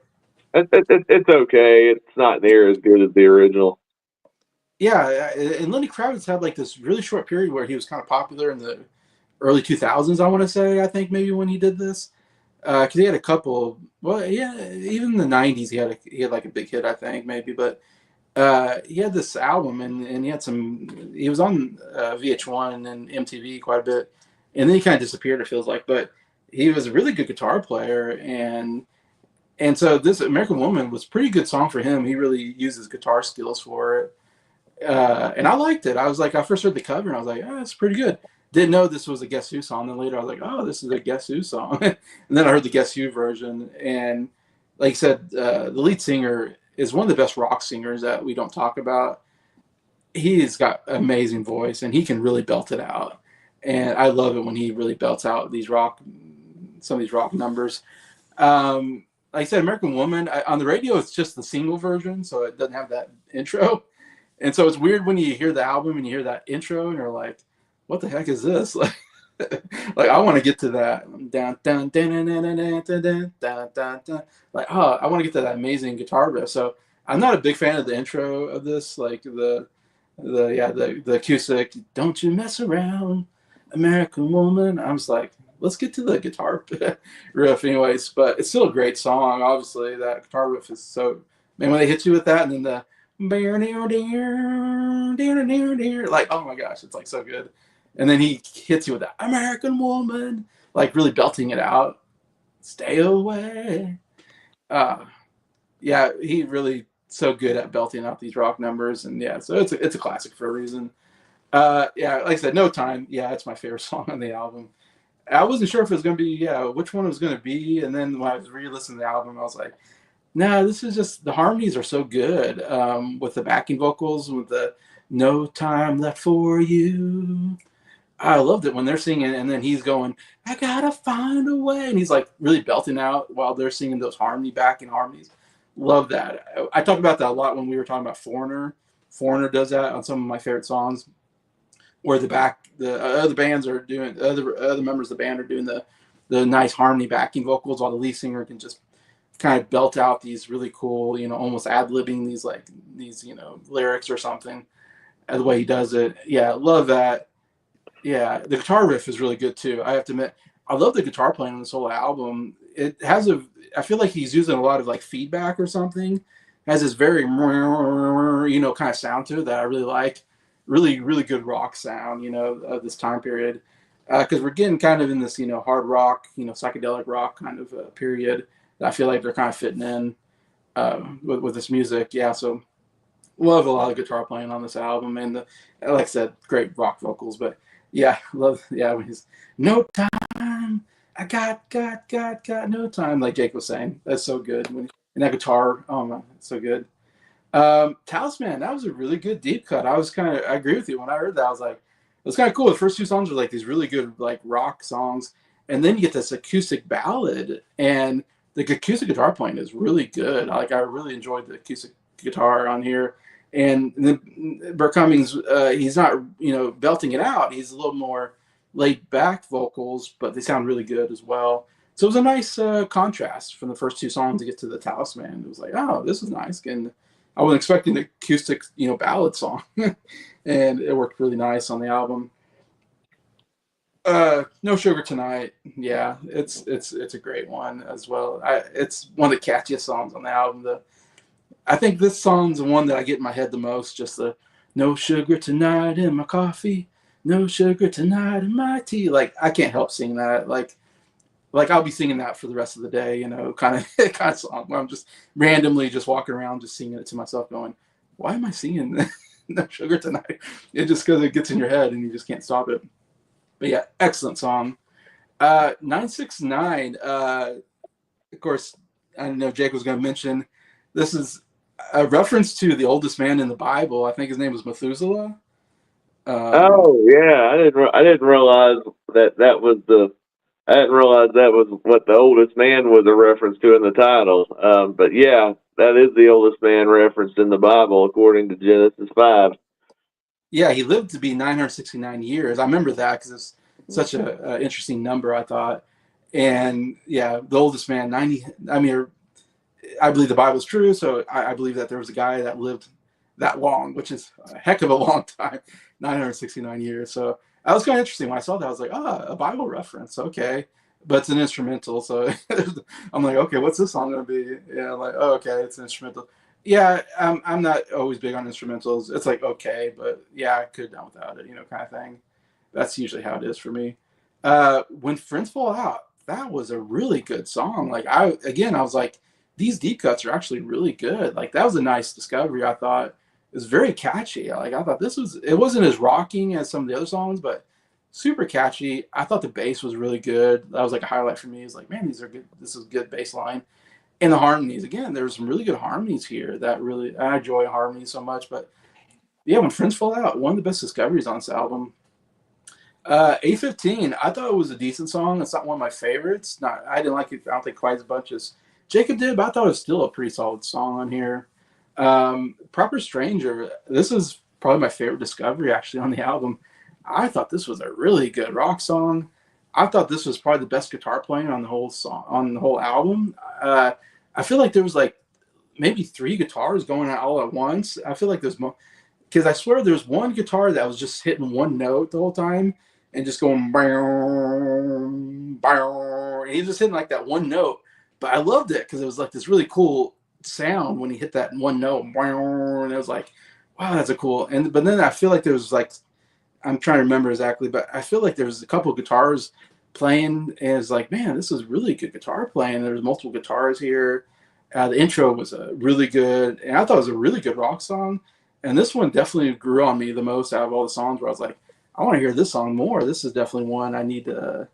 It's okay. It's not near as good as the original. Yeah, and Lenny Kravitz had like this really short period where he was kind of popular in the early 2000s, I want to say, I think maybe when he did this. Because he had a couple, well, yeah, even in the 90s he had like a big hit, I think, maybe. But he had this album, and he was on VH1 and MTV quite a bit. And then he kind of disappeared, it feels like. But he was a really good guitar player, and so this American Woman was a pretty good song for him. He really used his guitar skills for it. And I liked it. I was like, I first heard the cover and I was like, oh, it's pretty good. Didn't know this was a Guess Who song. Then later I was like, oh, this is a Guess Who song. And then I heard the Guess Who version. And like I said, the lead singer is one of the best rock singers that we don't talk about. He's got an amazing voice and he can really belt it out. And I love it when he really belts out some of these rock numbers. Like I said, American Woman, on the radio, it's just the single version, so it doesn't have that intro. And so it's weird when you hear the album and you hear that intro and you're like, what the heck is this? Like, I want to get to that. Like, oh, I want to get to that amazing guitar riff. So I'm not a big fan of the intro of this, like the acoustic, don't you mess around, American Woman. I'm just like, let's get to the guitar riff anyways. But it's still a great song. Obviously, that guitar riff is so, man, when they hit you with that and then the like, oh my gosh, it's like so good. And then he hits you with that American Woman, like really belting it out. Stay away. Yeah, he really so good at belting out these rock numbers. And yeah, so it's a classic for a reason. Yeah, like I said, No Time. Yeah, it's my favorite song on the album. I wasn't sure if it was going to be, which one it was going to be. And then when I was re-listening to the album, I was like, no, this is just, the harmonies are so good with the backing vocals, with the No Time Left for You. I loved it when they're singing and then he's going, I gotta find a way. And he's like really belting out while they're singing those backing harmonies. Love that. I talked about that a lot when we were talking about Foreigner. Foreigner does that on some of my favorite songs, where the other bands are doing, other members of the band are doing the nice harmony backing vocals, while the lead singer can just kind of belt out these really cool, almost ad-libbing these lyrics or something. The way he does it, yeah, love that. Yeah, the guitar riff is really good too. I have to admit, I love the guitar playing on this whole album. It has I feel like he's using a lot of like feedback or something. It has this very, kind of sound to it that I really like. Really, really good rock sound, of this time period. Because we're getting kind of in this, hard rock, psychedelic rock kind of period. I feel like they're kind of fitting in with this music. Yeah, so love a lot of guitar playing on this album, and like I said, great rock vocals. But yeah, when he's No Time I got no time, like Jake was saying. That's so good. And that guitar, oh my, it's so good. Talisman, that was a really good deep cut. I agree with you. When I heard that, I was like, it was kind of cool. The first two songs were like these really good like rock songs, and then you get this acoustic ballad, and the acoustic guitar playing is really good. I really enjoyed the acoustic guitar on here, and then Bert Cummings, he's not belting it out. He's a little more laid back vocals, but they sound really good as well. So it was a nice contrast from the first two songs to get to the Talisman. It was like, oh, this is nice, and I wasn't expecting the acoustic, ballad song, and it worked really nice on the album. No Sugar Tonight, yeah, it's a great one as well. It's one of the catchiest songs on the album. I think this song's the one that I get in my head the most. Just the "No sugar tonight in my coffee, no sugar tonight in my tea." Like I can't help singing that. Like I'll be singing that for the rest of the day, kind of song where I'm just randomly just walking around just singing it to myself, going, "Why am I singing No Sugar Tonight?" It just because it gets in your head and you just can't stop it. But yeah, excellent song. 969. Of course, I don't know if Jake was going to mention this is a reference to the oldest man in the Bible. I think his name was Methuselah. Oh yeah, I didn't realize that was the. I didn't realize that was what the oldest man was a reference to in the title. But yeah, that is the oldest man referenced in the Bible according to Genesis 5. Yeah, he lived to be 969 years. I remember that because it's such a interesting number, I thought. And yeah, the oldest man, 90. I mean, I believe the Bible's true, so I believe that there was a guy that lived that long, which is a heck of a long time, 969 years. So that was kind of interesting. When I saw that, I was like, a Bible reference, okay. But it's an instrumental, so I'm like, okay, what's this song gonna be? Yeah, like, oh, okay, it's an instrumental. Yeah, I'm not always big on instrumentals. It's like okay, but yeah, I could done without it, kind of thing. That's usually how it is for me. When Friends Fall Out, that was a really good song. Like I was like, these deep cuts are actually really good. Like that was a nice discovery. I thought it was very catchy. Like I thought it wasn't as rocking as some of the other songs, but super catchy. I thought the bass was really good. That was like a highlight for me. It's like, man, these are good. This is good bass line. And the harmonies, again, there's some really good harmonies here that really, I enjoy harmonies so much. But yeah, when Friends Fall Out, one of the best discoveries on this album. A15, I thought it was a decent song. It's not one of my favorites. I didn't like it, I don't think quite as much as Jacob did, but I thought it was still a pretty solid song on here. Proper Stranger, this is probably my favorite discovery actually on the album. I thought this was a really good rock song. I thought this was probably the best guitar playing on the whole song, on the whole album. I feel like there was like maybe three guitars going out all at once. I feel like there's more because I swear there's one guitar that was just hitting one note the whole time and just going bow, bow, and he's just hitting like that one note. But I loved it because it was like this really cool sound when he hit that one note, bow, and it was like, wow, that's a cool. But then I feel like there was like, I'm trying to remember exactly, but I feel like there was a couple of guitars playing, and it's like, man, this is really good guitar playing. There's multiple guitars here. The intro was really good, and I thought it was a really good rock song. And this one definitely grew on me the most out of all the songs. Where I was like, I want to hear this song more. This is definitely one I need to,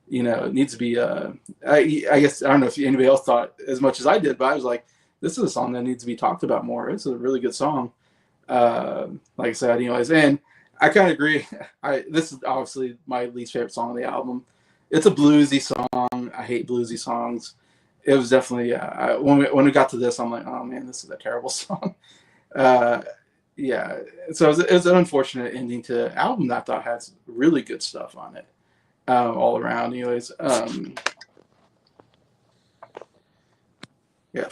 it needs to be. I guess I don't know if anybody else thought as much as I did, but I was like, this is a song that needs to be talked about more. It's a really good song. Like I said, anyways, and I kind of agree. This is obviously my least favorite song on the album. It's a bluesy song. I hate bluesy songs. It was definitely when we got to this, I'm like, oh man, this is a terrible song. Yeah, so it was an unfortunate ending to an album that I thought has really good stuff on it, all around. Anyways, yeah,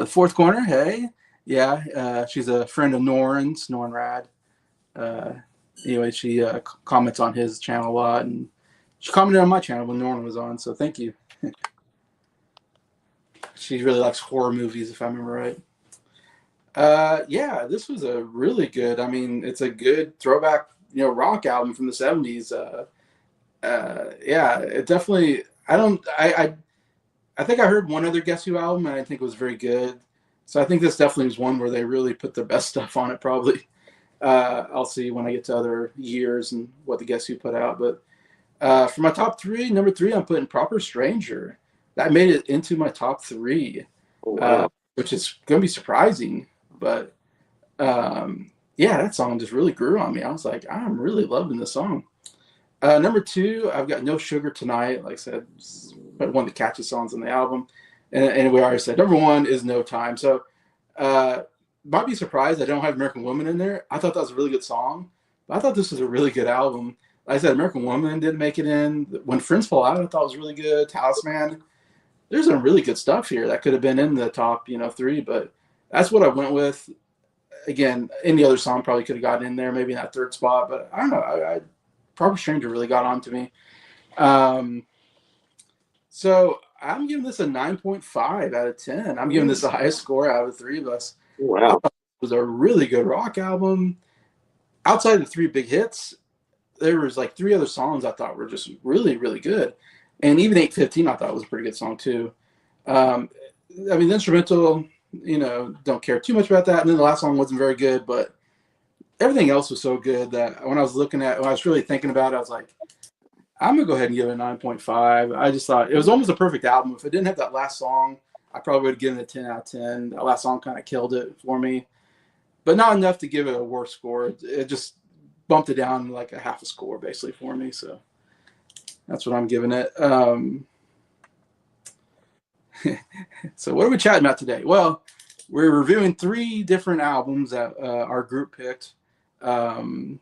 Fourth Corner. Hey, yeah, she's a friend of Norrin's, Norrin Rad. Anyway, she comments on his channel a lot, and she commented on my channel when Norrin was on. So thank you. She really likes horror movies, if I remember right. Yeah, this was a really good. I mean, it's a good throwback, rock album from the '70s. Yeah, it definitely. I think I heard one other Guess Who album, and I think it was very good. So I think this definitely was one where they really put their best stuff on it. Probably. I'll see when I get to other years and what the Guess Who put out, but For my top three, number three, I'm putting Proper Stranger. That made it into my top three, Oh, wow. which is going to be surprising. But yeah, that song just really grew on me. I was like, I'm really loving this song. Number two, I've got No Sugar Tonight. Like I said, it's one of the catchy songs on the album. And we already said number one is No Time. So might be surprised I don't have American Woman in there. I thought that was a really good song. But I thought this was a really good album. Like I said, American Woman didn't make it in. When Friends Fall Out, I thought was really good. Talisman. There's some really good stuff here that could have been in the top, three. But that's what I went with. Again, any other song probably could have gotten in there, maybe in that third spot. But I don't know. Proper Stranger really got on to me. So I'm giving this a 9.5 out of 10. I'm giving this the highest score out of the three of us. Wow. It was a really good rock album. Outside of the three big hits, there was like three other songs I thought were just really, really good. And even 815 I thought was a pretty good song too. I mean, the instrumental, don't care too much about that. And then the last song wasn't very good, but everything else was so good that when I was really thinking about it, I was like, I'm going to go ahead and give it a 9.5. I just thought it was almost a perfect album. If it didn't have that last song, I probably would have given it a 10 out of 10. That last song kind of killed it for me, but not enough to give it a worse score. It just bumped it down like a half a score basically for me. So that's what I'm giving it. So what are we chatting about today? Well, we're reviewing three different albums that our group picked.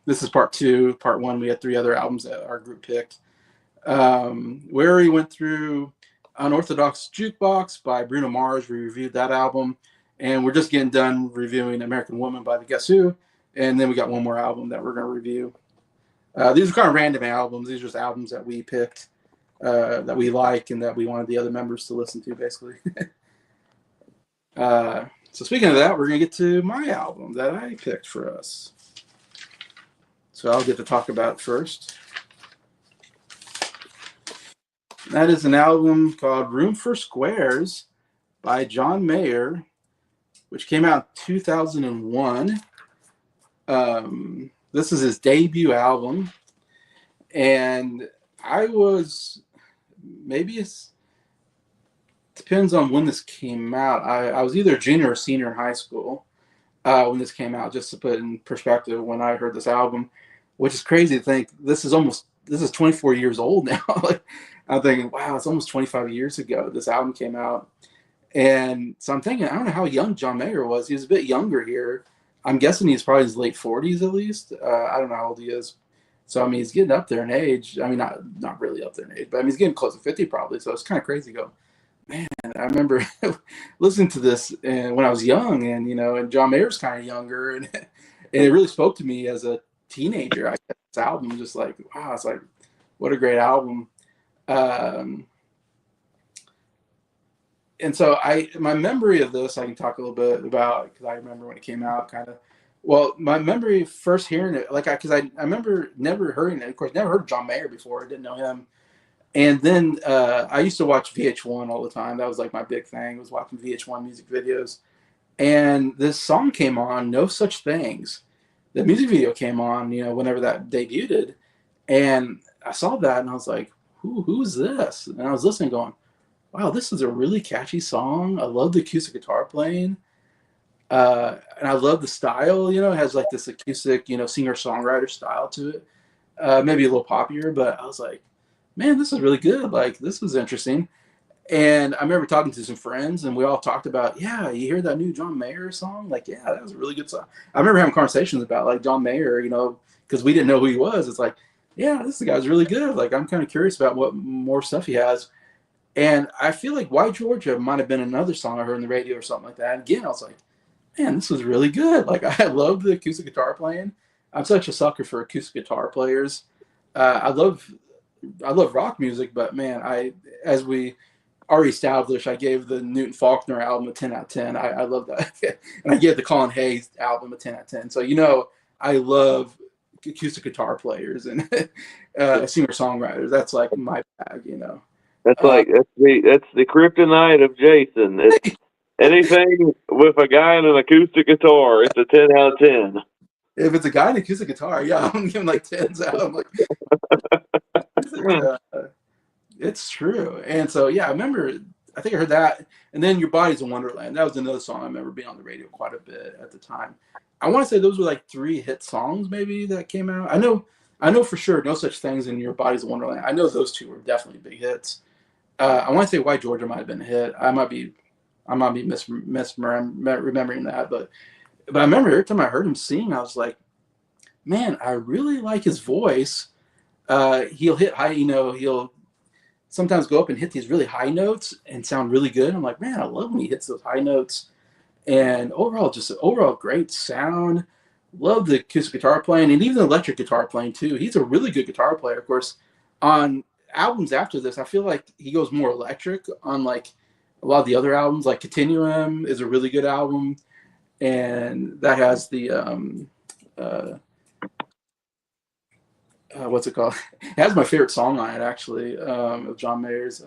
This is part two. Part one, we had three other albums that our group picked. We already went through Unorthodox Jukebox by Bruno Mars. We reviewed that album, and we're just getting done reviewing American Woman by the Guess Who, and then we got one more album that we're going to review. These are kind of random albums. These are just albums that we picked, that we like, and that we wanted the other members to listen to, basically. So speaking of that, we're going to get to my album that I picked for us. So I'll get to talk about it first. That is an album called Room for Squares by John Mayer, which came out in 2001. This is his debut album. And I was, maybe it depends on when this came out. I was either a junior or senior in high school when this came out, just to put in perspective when I heard this album, which is crazy to think this is 24 years old now. Like, I'm thinking, wow, it's almost 25 years ago this album came out. And so I'm thinking, I don't know how young John Mayer was. He was a bit younger here. I'm guessing he's probably in his late 40s at least. I don't know how old he is. So, I mean, he's getting up there in age. I mean, not really up there in age, but I mean, he's getting close to 50 probably. So it's kind of crazy to go, man, I remember listening to this when I was young, and, and John Mayer's kind of younger. And it really spoke to me as a teenager. I got this album just like, wow, it's like, what a great album. And so my memory of this, I can talk a little bit about, because I remember when it came out, kind of. Well, my memory first hearing it, because I remember never hearing it. Of course, never heard of John Mayer before. I didn't know him. And then I used to watch VH1 all the time. That was like my big thing, was watching VH1 music videos. And this song came on, No Such Things. The music video came on, whenever that debuted. And I saw that and I was like, who's this? And I was listening going, wow, this is a really catchy song. I love the acoustic guitar playing. And I love the style, it has like this acoustic, singer-songwriter style to it. Maybe a little poppier, but I was like, man, this is really good. Like, this was interesting. And I remember talking to some friends, and we all talked about, yeah, you hear that new John Mayer song? Like, yeah, that was a really good song. I remember having conversations about, like, John Mayer, because we didn't know who he was. It's like, yeah, this guy's really good. Like, I'm kind of curious about what more stuff he has. And I feel like White Georgia might have been another song I heard on the radio or something like that. And again, I was like, man, this was really good. Like, I love the acoustic guitar playing. I'm such a sucker for acoustic guitar players. I love rock music, but man, as we already established, I gave the Newton Faulkner album a 10 out of 10. I love that. And I gave the Colin Hayes album a 10 out of 10. So, I love acoustic guitar players and singer-songwriters. That's like my bag, That's that's the kryptonite of Jason. It's anything with a guy and an acoustic guitar, it's a 10 out of 10. If it's a guy in acoustic guitar, yeah, I'm giving like 10s out. I'm like, It's true. And so, yeah, I remember, I think I heard that. And then Your Body's a Wonderland. That was another song I remember being on the radio quite a bit at the time. I want to say those were like 3 hit songs maybe that came out. I know for sure No Such Things and Your Body's a Wonderland. I know those 2 were definitely big hits. I want to say White Georgia might have been a hit. I might be misremembering that, but I remember every time I heard him sing, I was like, man, I really like his voice. He'll hit high, he'll sometimes go up and hit these really high notes and sound really good. I'm like, man, I love when he hits those high notes. And overall, just an overall great sound. Love the acoustic guitar playing and even the electric guitar playing too. He's a really good guitar player. Of course, on albums after this, I feel like he goes more electric on like a lot of the other albums. Like Continuum is a really good album, and that has the what's it called? It has my favorite song on it actually, of John Mayer's.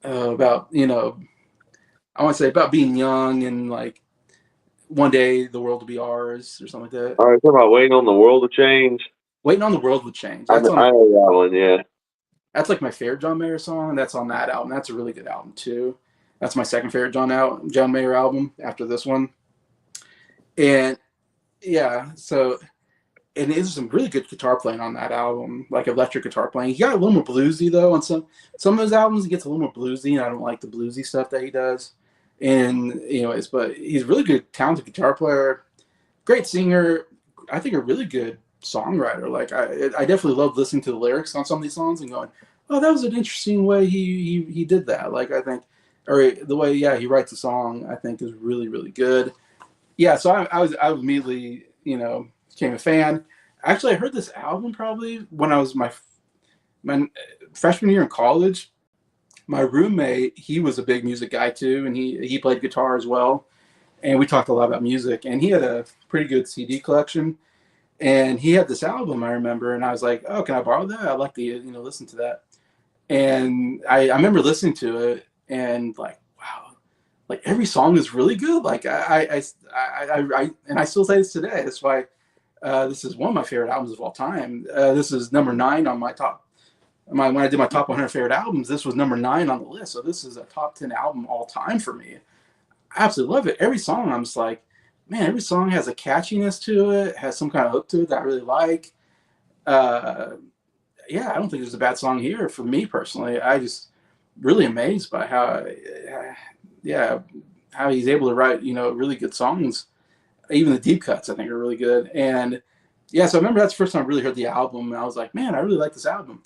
About I want to say about being young and like one day the world will be ours or something like that. All right, talking about Waiting on the World to Change. Waiting on the World will change. I know that one, yeah. That's like my favorite John Mayer song. That's on that album. That's a really good album too. That's my second favorite John Mayer album after this one. And yeah, so and there's some really good guitar playing on that album, like electric guitar playing. He got a little more bluesy though on some of his albums. He gets a little more bluesy, and I don't like the bluesy stuff that he does. And anyways, but he's a really good, talented guitar player, great singer. I think a really good songwriter. Like I definitely love listening to the lyrics on some of these songs and going, oh, that was an interesting way he did that. Like I think, or the way he writes a song, I think is really really good. Yeah, so I immediately became a fan. Actually, I heard this album probably when I was my freshman year in college. My roommate, he was a big music guy too, and he played guitar as well. And we talked a lot about music. And he had a pretty good CD collection, and he had this album I remember. And I was like, "Oh, can I borrow that? I'd like to listen to that." And I remember listening to it, and like, wow, like every song is really good. Like I and I still say this today. That's why this is one of my favorite albums of all time. This is number 9 on my top. When I did my top 100 favorite albums, this was number 9 on the list. So this is a top 10 album all time for me. I absolutely love it. Every song, I'm just like, man, every song has a catchiness to it, has some kind of hook to it that I really like. Yeah, I don't think there's a bad song here for me personally. I just really amazed by how he's able to write, really good songs. Even the deep cuts, I think, are really good. And yeah, so I remember that's the first time I really heard the album, and I was like, man, I really like this album.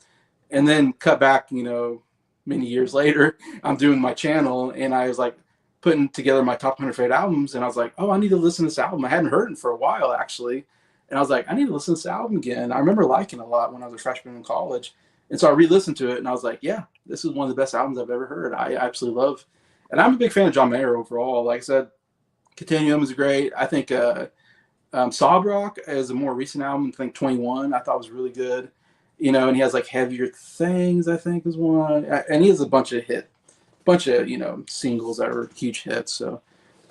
And then cut back, many years later, I'm doing my channel, and I was like putting together my top 100 favorite albums, and I was like, oh, I need to listen to this album. I hadn't heard it for a while, actually. And I was like, I need to listen to this album again. I remember liking it a lot when I was a freshman in college. And so I re-listened to it, and I was like, yeah, this is one of the best albums I've ever heard. I absolutely love. And I'm a big fan of John Mayer overall. Like I said, Continuum is great. I think Sob Rock is a more recent album. I think 21 I thought was really good. And he has like Heavier Things, I think is one. And he has a bunch of singles that are huge hits. So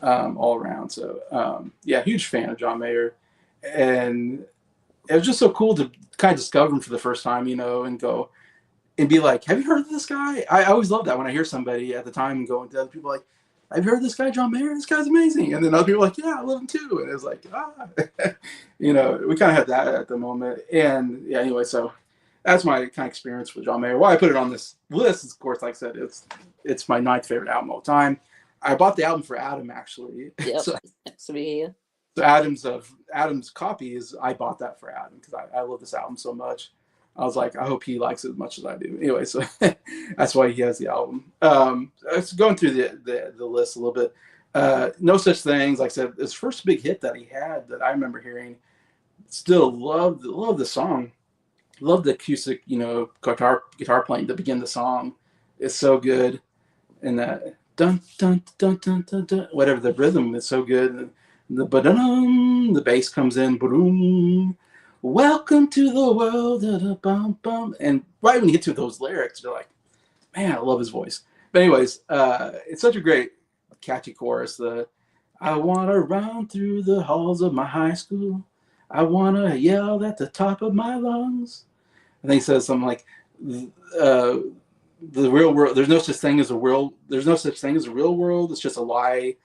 all around. So yeah, huge fan of John Mayer. And it was just so cool to kind of discover him for the first time, and go and be like, have you heard of this guy? I always love that when I hear somebody at the time and going to other people like, have you heard of this guy, John Mayer? This guy's amazing. And then other people are like, yeah, I love him too. And it was like, we kind of had that at the moment. And yeah, anyway, so that's my kind of experience with John Mayer. Why I put it on this list is, of course, like I said, it's my 9th favorite album of all time. I bought the album for Adam, actually. Yep, next to me here. So Adam's copy is, I bought that for Adam because I love this album so much. I was like, I hope he likes it as much as I do. Anyway, so that's why he has the album. Let's going through the list a little bit. No Such Things, like I said, his first big hit that he had that I remember hearing. Still love the song. Love the acoustic, guitar playing to begin the song. It's so good, and that dun dun dun dun dun dun, whatever the rhythm is so good. The ba-dum, the bass comes in, boom. Welcome to the world, bum bum. And right when you get to those lyrics, you're like, man, I love his voice. But anyways, it's such a great, catchy chorus. I want to run through the halls of my high school. I wanna yell at the top of my lungs. And then he says something like, uh, "The real world. There's no such thing as a world. There's no such thing as a real world. It's just a lie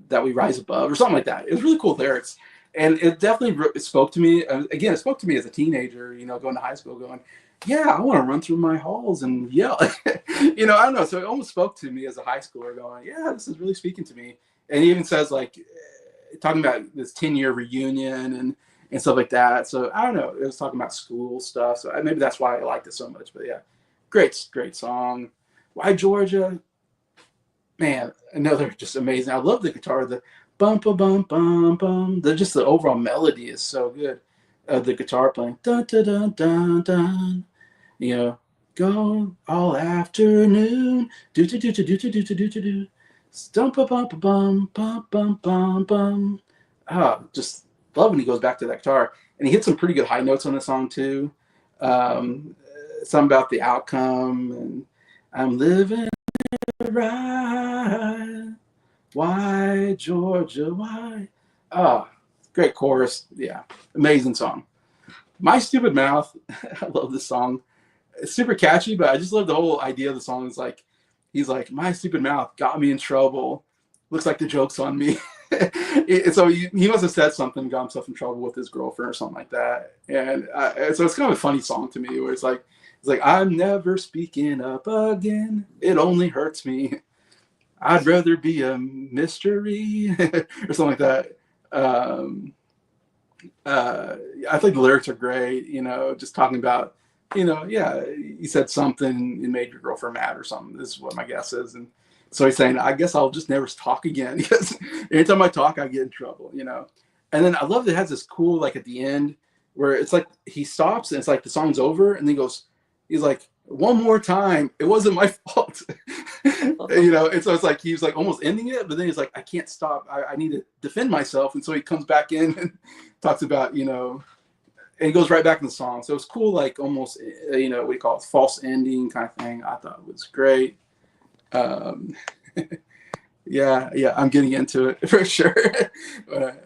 that we rise above," or something like that. It was really cool lyrics, and it definitely it spoke to me. Again, it spoke to me as a teenager. Going to high school, going, "Yeah, I want to run through my halls and yell." I don't know. So it almost spoke to me as a high schooler, going, "Yeah, this is really speaking to me." And he even says like, talking about this 10-year reunion and stuff like that. So I don't know. It was talking about school stuff. So maybe that's why I liked it so much. But yeah, great song. Why Georgia? Man, another just amazing. I love the guitar. The bum bum bum bum bum. The overall melody is so good. The guitar playing dun dun dun dun dun. You know, go all afternoon. Do do do do do do do do do do. Stump bum bum bum bum bum bum bum. Just love when he goes back to that guitar, and he hits some pretty good high notes on the song too. Um, Something about the outcome, and I'm living right. Why Georgia? Why? Ah, great chorus. Yeah, amazing song. My Stupid Mouth. I love this song. It's super catchy, but I just love the whole idea of the song. It's like he's like, my stupid mouth got me in trouble. Looks like the joke's on me. So he must have said something, got himself in trouble with his girlfriend or something like that. And so it's kind of a funny song to me, where it's like I'm never speaking up again. It only hurts me. I'd rather be a mystery or something like that. Um, I think the lyrics are great. Just talking about, yeah, you said something and made your girlfriend mad or something. This is what my guess is. And so he's saying, I guess I'll just never talk again, because anytime I talk, I get in trouble. And then I love that it has this cool, like at the end, where it's like he stops and it's like the song's over, and then he's like, one more time, it wasn't my fault. And so it's like he's like almost ending it, but then he's like, I can't stop. I need to defend myself. And so he comes back in and talks about, and he goes right back in the song. So it's cool, like almost, what do you call it, false ending kind of thing. I thought it was great. Um, yeah, I'm getting into it for sure.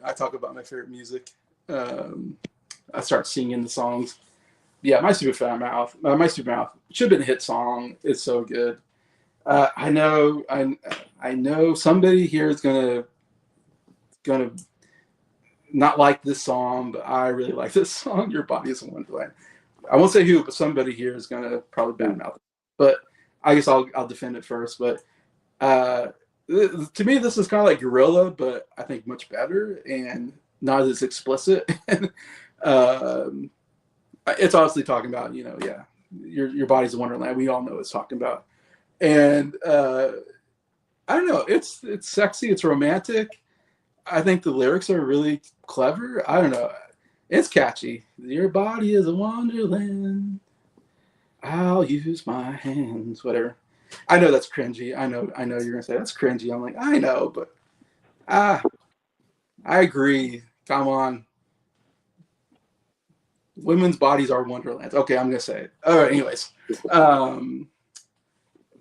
I talk about my favorite music. I start singing the songs. Yeah, My Stupid Mouth. My Stupid Mouth should have been a hit song. It's so good. I know somebody here is gonna not like this song, but I really like this song. Your Body is a Wonderland. I won't say who, but somebody here is gonna probably badmouth it. But I guess I'll defend it first. But to me, this is kind of like Gorilla, but I think much better and not as explicit. It's obviously talking about, yeah, your body's a wonderland. We all know what it's talking about. And I don't know, it's sexy, it's romantic. I think the lyrics are really clever. I don't know, it's catchy. Your body is a wonderland. I'll use my hands, whatever. I know that's cringy. I know you're gonna say that's cringy. I'm like, I know, but I agree. Come on. Women's bodies are wonderlands. Okay, I'm gonna say it. All right. Anyways,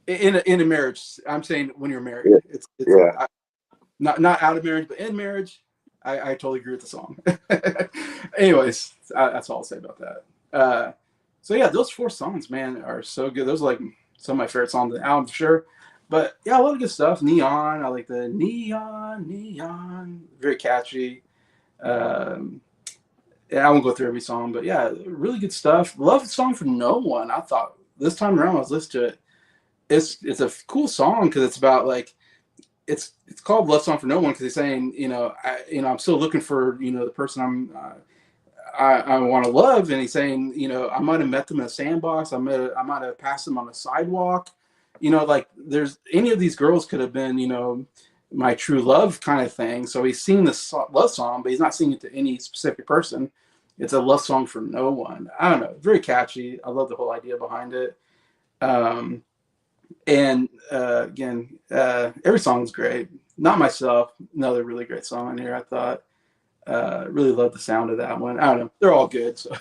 in a marriage, I'm saying when you're married, it's not out of marriage, but in marriage, I totally agree with the song. Anyways, that's all I'll say about that. So yeah, those 4 songs, man, are so good. Those are like some of my favorite songs on the album for sure. But yeah, a lot of good stuff. Neon, I like the neon, very catchy. Yeah, I won't go through every song, but yeah, really good stuff. Love the song for No One. I thought this time around I was listening to it. It's a cool song because it's about like it's called Love Song for No One because he's saying, I'm still looking for, the person I want to love, and he's saying, I might have met them in a sandbox, I might have passed them on a sidewalk, like there's any of these girls could have been, my true love kind of thing. So he's singing this love song, but he's not singing it to any specific person. It's a love song for no one. I don't know, very catchy. I love the whole idea behind it. And again, every song is great. Not Myself, another really great song in here, I thought. Really love the sound of that one. I don't know, they're all good, so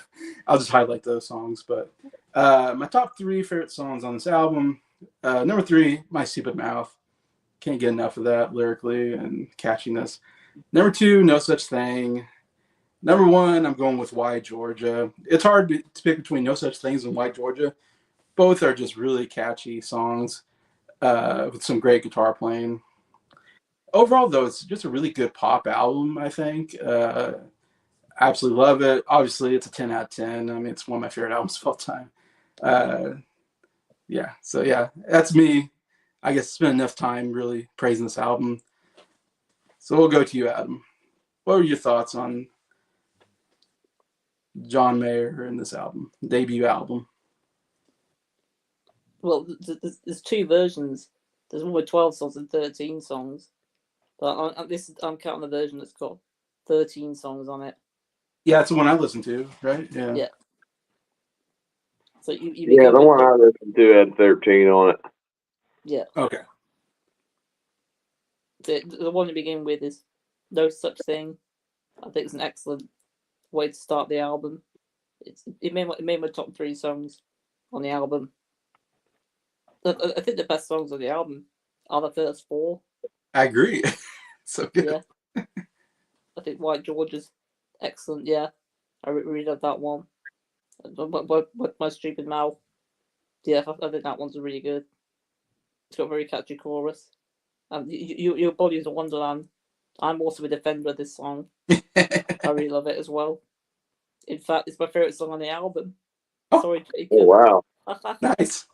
I'll just highlight those songs. But my top 3 favorite songs on this album: number 3, My Stupid Mouth. Can't get enough of that lyrically and catchiness. Number 2, No Such Thing. Number one, I'm going with Why Georgia. It's hard to pick between No Such Things and Why Georgia. Both are just really catchy songs with some great guitar playing. Overall, though, it's just a really good pop album, I think. Absolutely love it. Obviously, it's a 10 out of 10. I mean, it's one of my favorite albums of all time. Uh, yeah, so yeah, that's me. I guess spent enough time really praising this album. So we'll go to you, Adam. What were your thoughts on John Mayer in this album, debut album? Well, there's two versions. There's one with 12 songs and 13 songs. But I'm counting the version that's got 13 songs on it. Yeah, it's the one I listened to, right? Yeah. Yeah. So you Yeah, begin the with one I listened to had 13 on it. yeah. Okay. The one you begin with is No Such Thing. I think it's an excellent way to start the album. It made my top 3 songs on the album. I think the best songs on the album are the first 4. I agree. So good. Yeah. I think White George is excellent. Yeah, I really love that one. But My Stupid Mouth. Yeah, I think that one's really good. It's got a very catchy chorus. And Your Body is a Wonderland. I'm also a defender of this song. I really love it as well. In fact, it's my favorite song on the album. Oh. Sorry, Jacob. Oh, wow. Nice.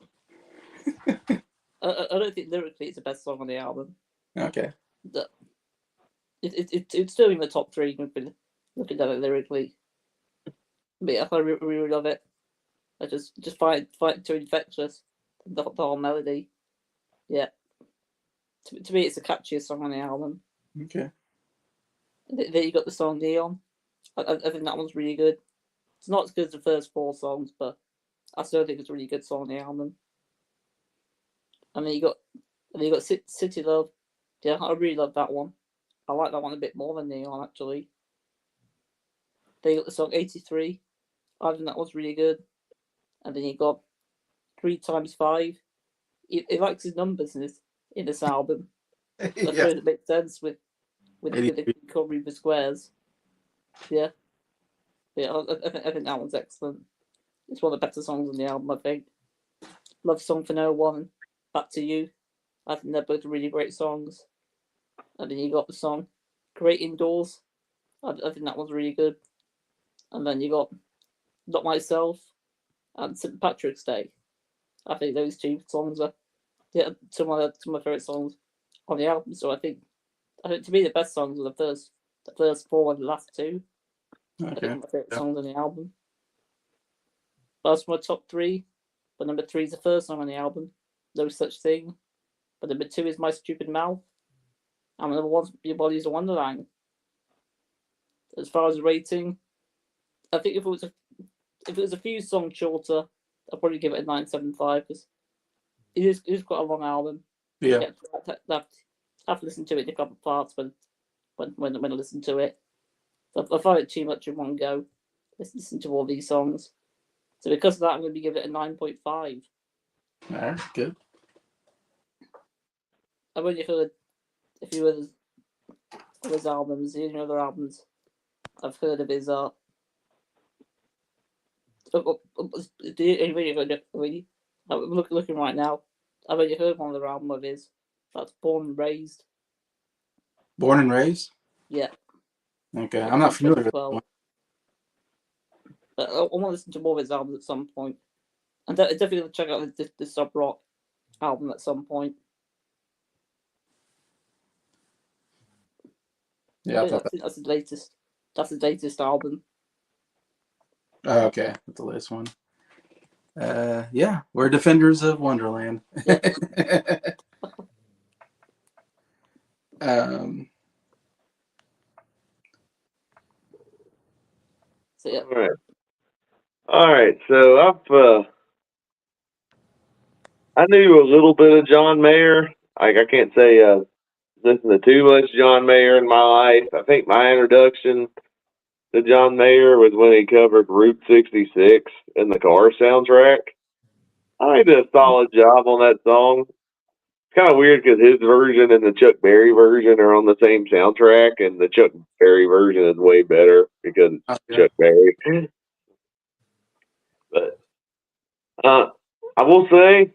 I don't think lyrically it's the best song on the album. Okay. It's still in the top 3 looking at it lyrically. But yeah, I really love it. I just find it too infectious. The whole melody. Yeah. To me, it's the catchiest song on the album. Okay. Then you got the song Neon. I think that one's really good. It's not as good as the first 4 songs, but I still think it's a really good song on the album. And then you got City Love. Yeah, I really love that one. I like that one a bit more than Neon, actually. Then you got the song 83. I think that was really good. And then you got 3 times 5. He likes his numbers in this album. I suppose it makes sense with the recovery for squares. Yeah. Yeah, I think that one's excellent. It's one of the better songs on the album, I think. Love Song for No One, Back to You. I think they're both really great songs. And then you got the song Great Indoors. I think that one's really good. And then you got Not Myself and St. Patrick's Day. I think those 2 songs are some of my favorite songs on the album. So I think to me the best songs are the first 4 and the last 2. Okay. I think my favorite songs on the album. That's my top 3. But number 3 is the first song on the album, No Such Thing. But number 2 is My Stupid Mouth. And number 1 is Your Body's a Wonderland. As far as rating, I think if it was a few songs shorter, I'd probably give it a 9.75 because it is quite a long album. Yeah. Have to listen to it in a couple of parts when I listen to it. I find it too much in one go. Listen to all these songs. So because of that, I'm going to give it a 9.5. All right, good. I've only heard a few of his albums. The only other albums I've heard of his are. I'm looking right now. I've only heard one of the album of his. That's Born and Raised. Born and Raised? Yeah. Okay, I'm not familiar with that one. But I want to listen to more of his albums at some point. And definitely going to check out the Sub Rock album at some point. Yeah, I think that's the latest. That's the latest album. Oh, okay, that's the latest one. Yeah, we're defenders of Wonderland. Yep. So yeah. All right. So I knew a little bit of John Mayer. Like I can't say listened to too much John Mayer in my life. I think my introduction to John Mayer was when he covered Route 66 in the Car soundtrack. I did a solid job on that song. kind of weird because his version and the Chuck Berry version are on the same soundtrack, and the Chuck Berry version is way better because it's Chuck Berry. But I will say,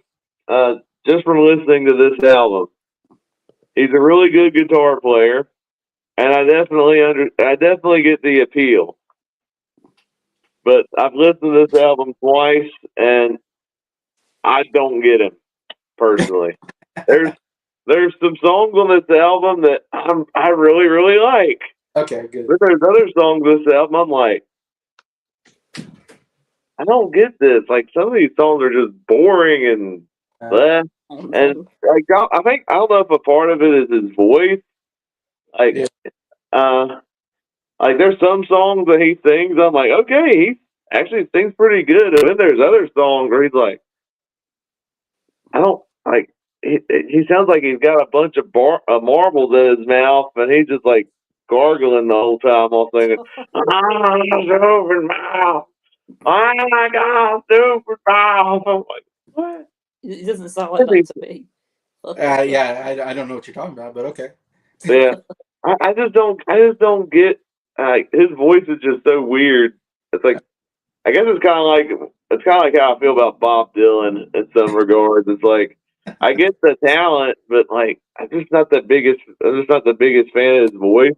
just from listening to this album, he's a really good guitar player, and I definitely get the appeal. But I've listened to this album twice, and I don't get him personally. There's some songs on this album that I really, really like. Okay, good. But there's other songs on this album I'm like, I don't get this. Like, some of these songs are just boring and blah. And like, I don't know if a part of it is his voice. Like, like there's some songs that he sings, I'm like, okay, he actually sings pretty good. And then there's other songs where he's like, I don't like. He sounds like he's got a bunch of marbles in his mouth, and he's just like gargling the whole time while singing. Stupid mouth. Oh my God, stupid mouth. I'm like, what? It doesn't sound like that to me. Yeah, I don't know what you're talking about, but okay. Yeah, I just don't get. His voice is just so weird. It's like, I guess it's kind of like how I feel about Bob Dylan in some regards. It's like, I get the talent, but like I'm just not the biggest fan of his voice,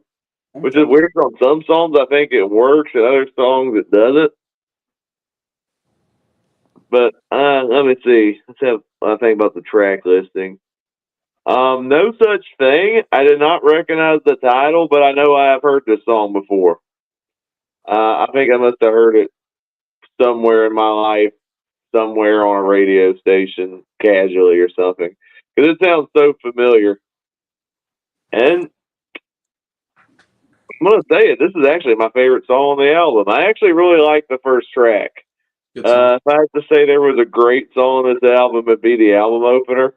which is weird. On some songs I think it works, and other songs it doesn't. But let me see. Let's have I think about the track listing. No Such Thing. I did not recognize the title, but I know I have heard this song before. I think I must have heard it somewhere in my life, somewhere on a radio station, casually or something, because it sounds so familiar. And I'm gonna say it. This is actually my favorite song on the album. I actually really like the first track. If I had to say there was a great song on this album, it'd be the album opener.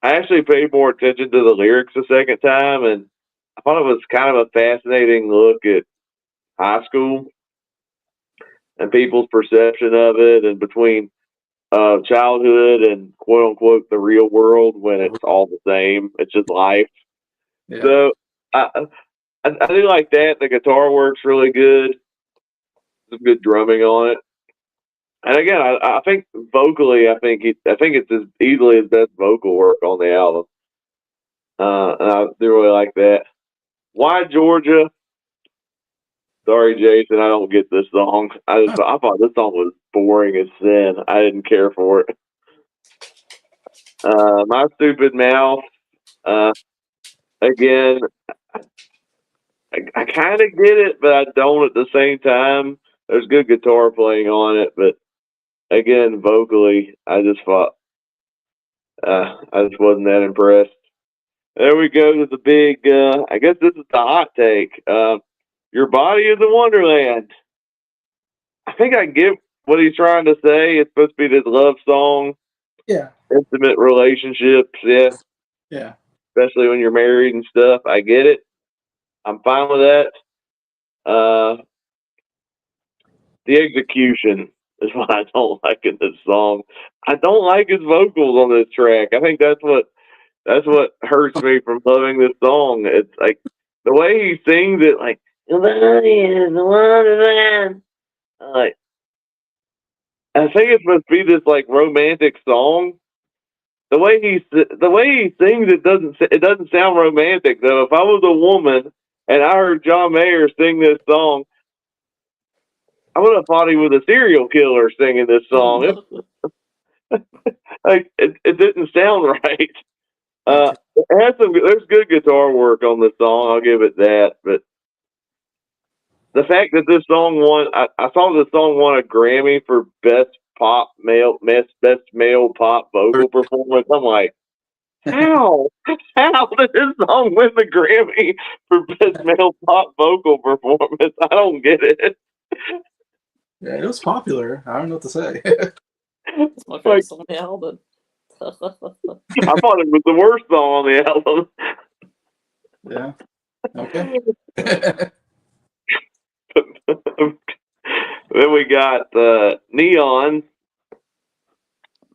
I actually paid more attention to the lyrics the second time, and I thought it was kind of a fascinating look at high school and people's perception of it, and between childhood and quote unquote the real world when it's all the same. It's just life. Yeah. So I do like that. The guitar works really good. Some good drumming on it. And again, I think vocally, I think it's as easily his best vocal work on the album. And I do really like that. Why Georgia? Sorry, Jason, I don't get this song. I thought this song was boring as sin. I didn't care for it. My Stupid Mouth. Again, I kind of get it, but I don't at the same time. There's good guitar playing on it, but again, vocally, I just thought I just wasn't that impressed. There we go to the big. I guess this is the hot take. Your body is a wonderland. I think I get what he's trying to say. It's supposed to be this love song. Yeah. Intimate relationships. Yeah. Yeah. Especially when you're married and stuff. I get it. I'm fine with that. The execution is what I don't like in this song. I don't like his vocals on this track. I think that's what hurts me from loving this song. It's like the way he sings it, like "Nobody is the wonderland." Like, I think it's supposed to be this like romantic song. The way he sings it doesn't sound romantic though. If I was a woman and I heard John Mayer sing this song, I would have thought he was a serial killer singing this song. It didn't sound right. There's good guitar work on this song. I'll give it that. But the fact that this song won, I saw this song won a Grammy for best male pop vocal performance. I'm like, how did this song win the Grammy for best male pop vocal performance? I don't get it. Yeah, it was popular. I don't know what to say. It's my favorite song on the album. I thought it was the worst song on the album. Yeah. Okay. Then we got Neon.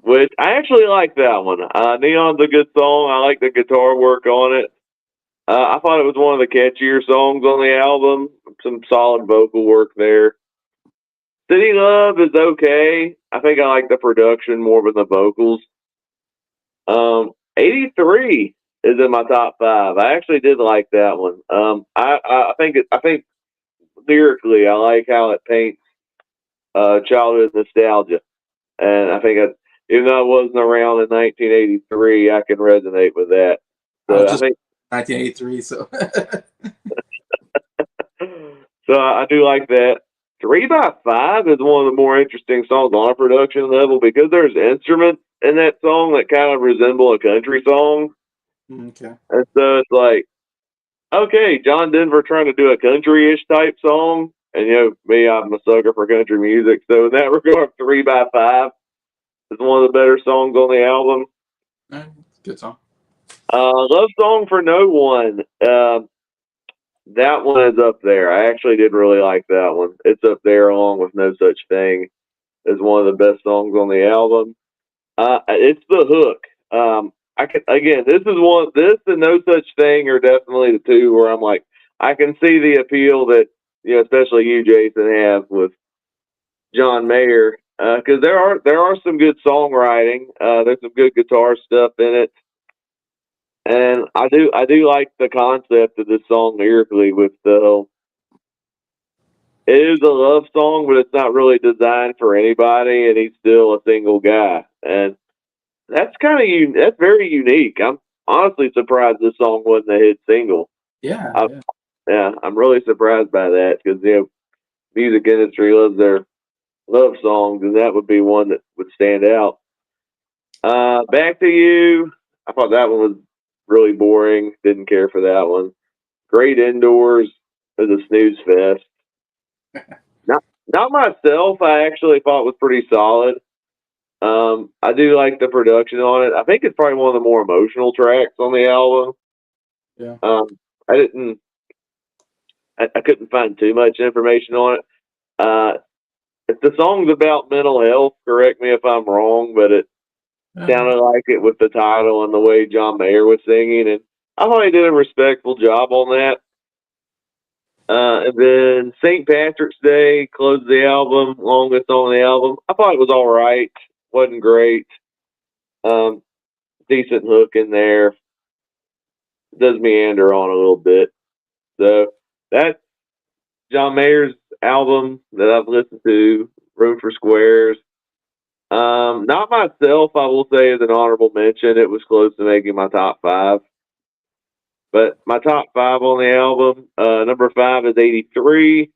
which I actually like that one. Neon's a good song. I like the guitar work on it. I thought it was one of the catchier songs on the album. Some solid vocal work there. City Love is okay. I think I like the production more than the vocals. 83 is in my top 5. I actually did like that one. I think lyrically, I like how it paints childhood nostalgia, and I think even though I wasn't around in 1983, I can resonate with that. I So was I just think 1983, so so. I do like that. 3 by 5 is one of the more interesting songs on a production level because there's instruments in that song that kind of resemble a country song, okay. and so it's like, okay, John Denver trying to do a country-ish type song, and me, I'm a sucker for country music. So in that regard, 3 by 5 is one of the better songs on the album. Good song. Love Song for No One. That one is up there. I actually did really like that one. It's up there along with No Such Thing as one of the best songs on the album. It's the hook. This and No Such Thing are definitely the two where I'm like, I can see the appeal that, especially you, Jason, have with John Mayer. Because there are some good songwriting. There's some good guitar stuff in it. And I do like the concept of this song lyrically with it is a love song, but it's not really designed for anybody, and he's still a single guy. And that's that's very unique. I'm honestly surprised this song wasn't a hit single. Yeah, Yeah, I'm really surprised by that because music industry loves their love songs, and that would be one that would stand out. Back to You. I thought that one was really boring. Didn't care for that one. Great Indoors is a snooze fest. Not myself. I actually thought was pretty solid. I do like the production on it. I think it's probably one of the more emotional tracks on the album. Yeah. I didn't. I couldn't find too much information on it. If the song's about mental health, correct me if I'm wrong, but it sounded like it with the title and the way John Mayer was singing, and I thought he did a respectful job on that. And then St. Patrick's Day closed the album, longest on the album. I thought it was all right. Wasn't great. Decent hook in there. Does meander on a little bit. So that's John Mayer's album that I've listened to, Room for Squares. Not myself, I will say, as an honorable mention. It was close to making my top 5. But my top 5 on the album, number 5 is 83.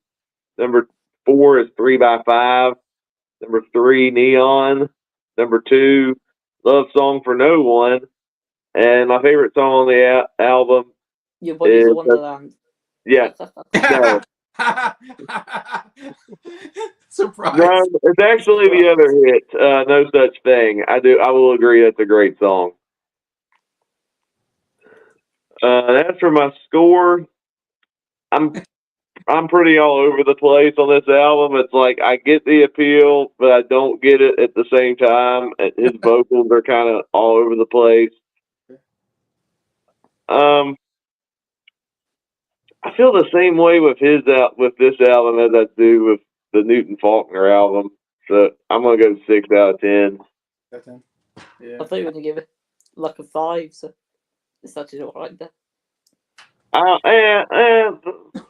Number 4 is 3 by 5. Number 3, Neon. Number 2, Love Song for No One. And my favorite song on the album Your Body's a Wonderland. Yeah. No. Surprise. No, it's actually the other hit, No Such Thing. I will agree that's a great song. As for my score, I'm pretty all over the place on this album. It's like I get the appeal, but I don't get it at the same time. His vocals are kind of all over the place. I feel the same way with this album as I do with the Newton Faulkner album. So I'm gonna go 6 out of 10. Yeah. I thought you were gonna give it like a 5, so it's actually all right there.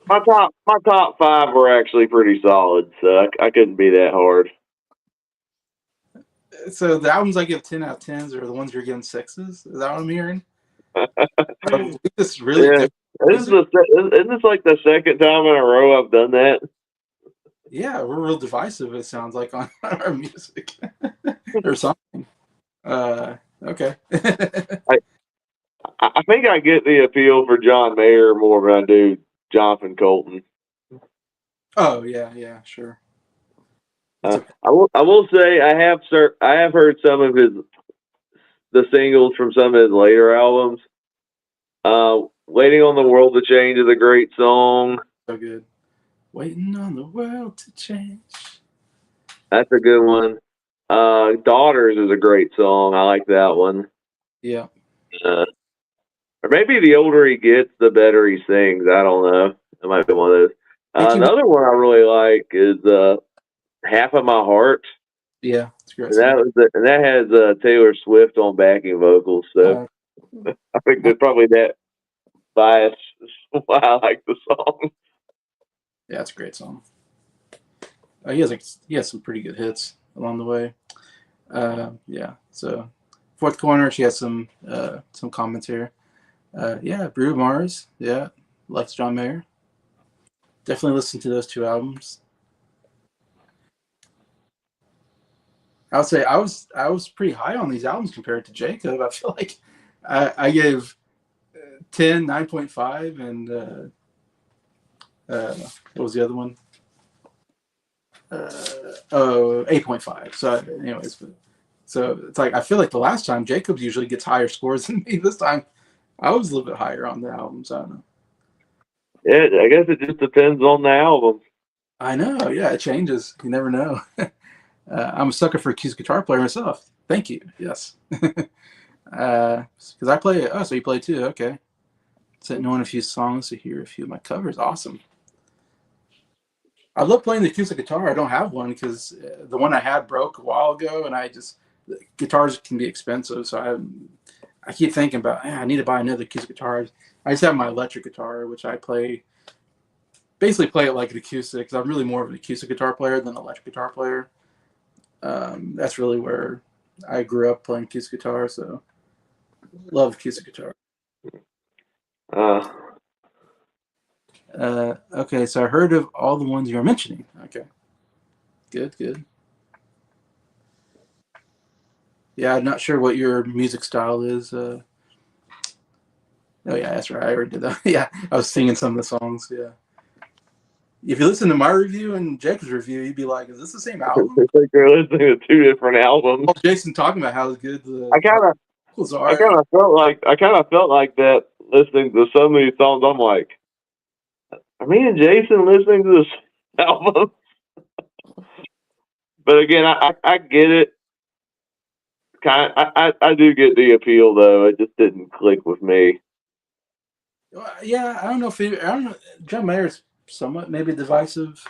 My top 5 were actually pretty solid, so I couldn't be that hard. So the albums I give 10 out of 10s are the ones you're giving 6s? Is that what I'm hearing? This really yeah. Isn't this like the second time in a row I've done that? Yeah, we're real divisive, it sounds like, on our music. Or something. Okay. I think I get the appeal for John Mayer more than I do Jonathan Colton. Oh yeah, sure. I will say I have heard some of the singles from some of his later albums. Waiting on the World to Change is a great song. So good. Waiting on the world to change. That's a good one. Daughters is a great song. I like that one. Yeah. Or maybe the older he gets, the better he sings. I don't know. It might be one of those. Another one I really like is "Half of My Heart." Yeah, it's a great And song. that has Taylor Swift on backing vocals. So I think there's probably that bias why I like the song. Yeah, it's a great song. He has some pretty good hits along the way. Yeah. So fourth corner, she has some commentary. Yeah, Bruno Mars. Yeah, likes John Mayer. Definitely listen to those two albums. I would say I was pretty high on these albums compared to Jacob. I feel like I gave 10, 9.5, and what was the other one? 8.5. So, anyways, so it's like I feel like the last time Jacobs usually gets higher scores than me. This time I was a little bit higher on the albums. I don't know. Yeah, I guess it just depends on the album. I know. Yeah, it changes. You never know. I'm a sucker for a keys guitar player myself. Thank you. Yes. Because I play. Oh, so you play too? Okay. Sitting on a few songs to hear a few of my covers. Awesome. I love playing the acoustic guitar. I don't have one because the one I had broke a while ago, and guitars can be expensive, so I keep thinking about I need to buy another acoustic guitar. I just have my electric guitar, which I basically play it like an acoustic. Because I'm really more of an acoustic guitar player than an electric guitar player. That's really where I grew up playing acoustic guitar, so love acoustic guitar. Okay, so I heard of all the ones you were mentioning. Okay, good. Yeah, I'm not sure what your music style is. Oh yeah, that's right. I already did that. Yeah, I was singing some of the songs. Yeah. If you listen to my review and Jacob's review, you'd be like, "Is this the same album?" It's like you're listening to two different albums. Well, Jason talking about how good the I kind vocals of are. I kind of felt like that listening to some of these songs. I'm like, are me and Jason listening to this album? But again, I get it. I do get the appeal though. It just didn't click with me. Yeah, I don't know. I don't know. John Mayer's somewhat maybe a divisive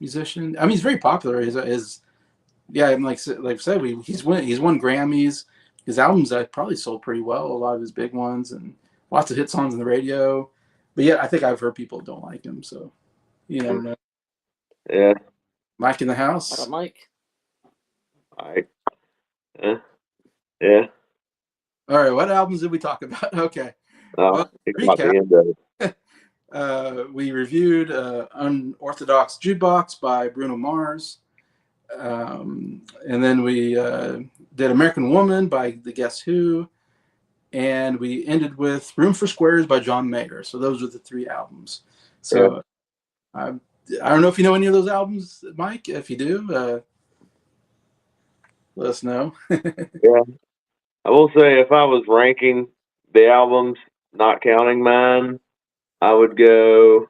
musician. I mean, he's very popular. Yeah, and like I said, he's won Grammys. His albums probably sold pretty well. A lot of his big ones and lots of hit songs on the radio. But yeah, I think I've heard people don't like him. So you never know. Yeah. Mike in the I house. got Mike. Yeah. All right, what albums did we talk about? Okay. Well, It got the end of it. we reviewed Unorthodox Jukebox by Bruno Mars. And then we did American Woman by the Guess Who. And we ended with Room for Squares by John Mayer. So those are the three albums. So I don't know if you know any of those albums, Mike. If you do, let us know. Yeah. I will say, if I was ranking the albums, not counting mine, I would go.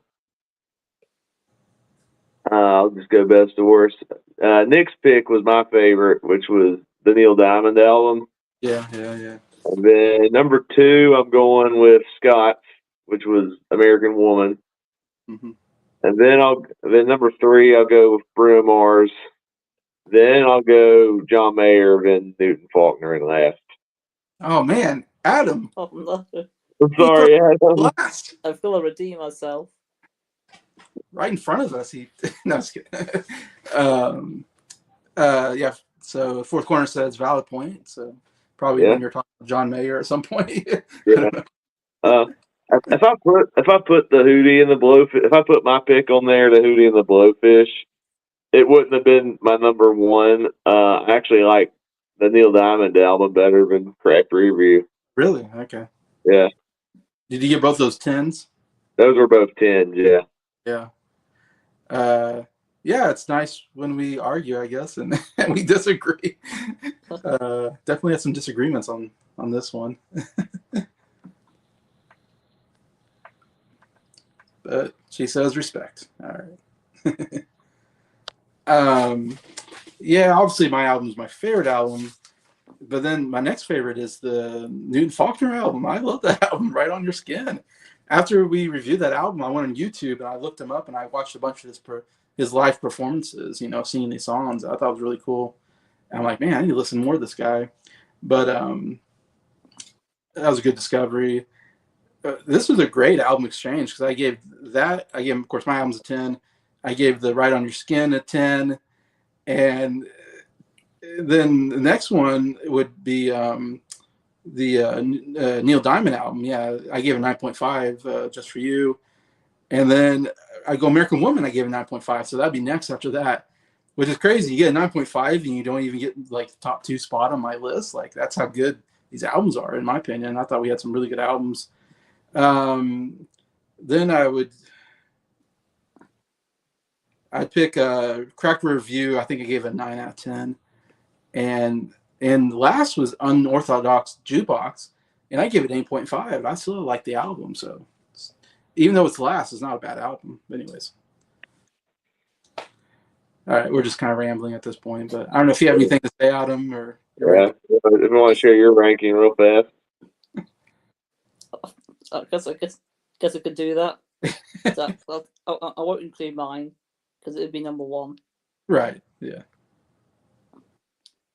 I'll just go best to worst. Nick's pick was my favorite, which was the Neil Diamond album. Yeah. And then number 2, I'm going with Scott, which was American Woman. Mm-hmm. And then number 3, I'll go with Bruno Mars. Then I'll go John Mayer, then Newton Faulkner in last. Oh man, Adam. Oh, no. I'm sorry, Adam. Last. I've got to redeem myself. Right in front of us. No, just kidding. Yeah. So fourth corner says valid point. So probably when you're talking to John Mayer at some point. Yeah. If I put the Hootie and the Blowfish, if I put my pick on there, the Hootie and the Blowfish, it wouldn't have been my number 1. I actually like the Neil Diamond album better than Cracked Review. Really? Okay. Yeah. Did you get both those 10s? Those were both 10s, yeah. Yeah. Yeah, it's nice when we argue, I guess, and we disagree. Definitely had some disagreements on this one. But she says respect. All right. yeah, obviously my album is my favorite album, but then my next favorite is the Newton Faulkner album. I love that album, Right on Your Skin. After we reviewed that album, I went on YouTube and I looked him up and I watched a bunch of his live performances, singing these songs. I thought it was really cool. And I'm like, man, I need to listen more to this guy. But that was a good discovery. This was a great album exchange because I gave, of course, my album's a 10. I gave the Right on Your Skin a 10. And then the next one would be the Neil Diamond album. Yeah, I gave it 9.5, Just For You. And then I go American Woman, I gave it 9.5. So that'd be next after that, which is crazy. You get a 9.5 and you don't even get like the top 2 spot on my list. Like, that's how good these albums are, in my opinion. I thought we had some really good albums. Then I'd pick Crack Review. I think I gave it a 9 out of 10. And last was Unorthodox Jukebox, and I gave it 8.5. I still like the album, so even though it's last, it's not a bad album. But anyways, all right, we're just kind of rambling at this point, but I don't know if you have anything to say, Adam, or yeah. If you want to share your ranking real fast. I guess I could do that. So I won't include mine because it would be number 1. Right? Yeah.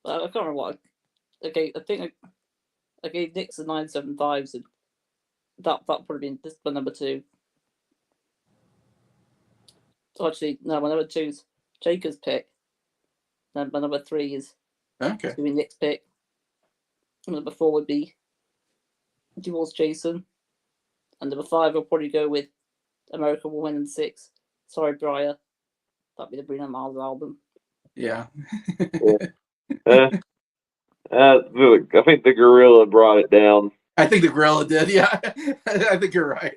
I can't remember what. Okay, I think I gave Nick's a 9.75, so that probably been this my number 2. So actually, no, my number 2 is Jacob's pick. Then my number 3 is Okay. gonna be Nick's pick. And number 4 would be Divorce Jason. And number 5 I'll probably go with American Woman, and 6, Sorry Briar. That'd be the Bruno Mars album. Yeah. I think the Gorilla brought it down. I think the Gorilla did. Yeah, I think you're right.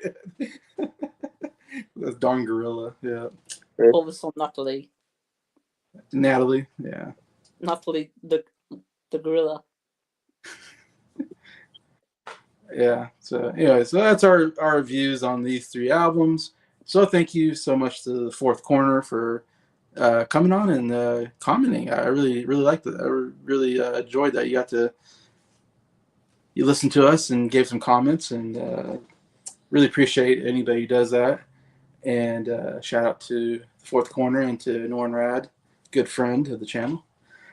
That's darn Gorilla. Yeah. Or the song Natalie. Natalie. Yeah. Natalie the Gorilla. Yeah. So anyway, so that's our views on these 3 albums. So thank you so much to the Fourth Corner for coming on and commenting. I really liked it. I really enjoyed that. You listened to us and gave some comments, and really appreciate anybody who does that. And shout out to the Fourth Corner and to Norn Rad, good friend of the channel.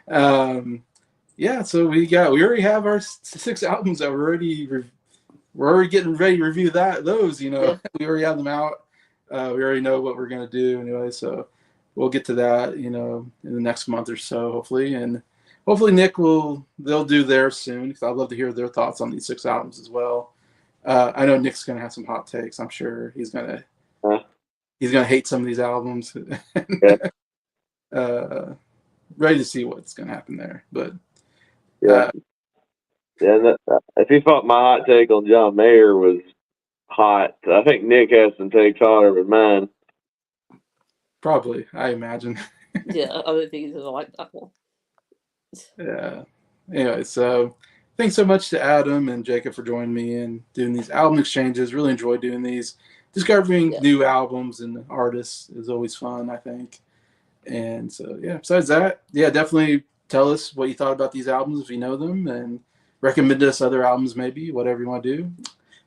Yeah, so we already have our 6 albums that we're already getting ready to review those. Yeah. We already have them out. We already know what we're gonna do anyway, so we'll get to that, in the next month or so, hopefully. And hopefully Nick they'll do theirs soon, because I'd love to hear their thoughts on these 6 albums as well. I know Nick's gonna have some hot takes. I'm sure he's gonna hate some of these albums. Yeah. Ready to see what's gonna happen there, but yeah. If you thought my hot take on John Mayer was hot, I think Nick has some takes hotter than mine. Probably, I imagine. Yeah, I don't think he's gonna like that one. Yeah. Anyway, so thanks so much to Adam and Jacob for joining me and doing these album exchanges. Really enjoyed doing these. Discovering new albums and artists is always fun, I think. And so, yeah, besides that, yeah, definitely tell us what you thought about these albums if you know them, and recommend us other albums, maybe, whatever you want to do.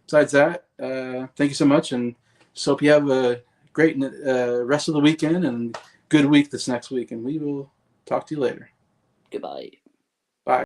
Besides that, thank you so much, and just hope you have a great rest of the weekend and good week this next week, and we will talk to you later. Goodbye.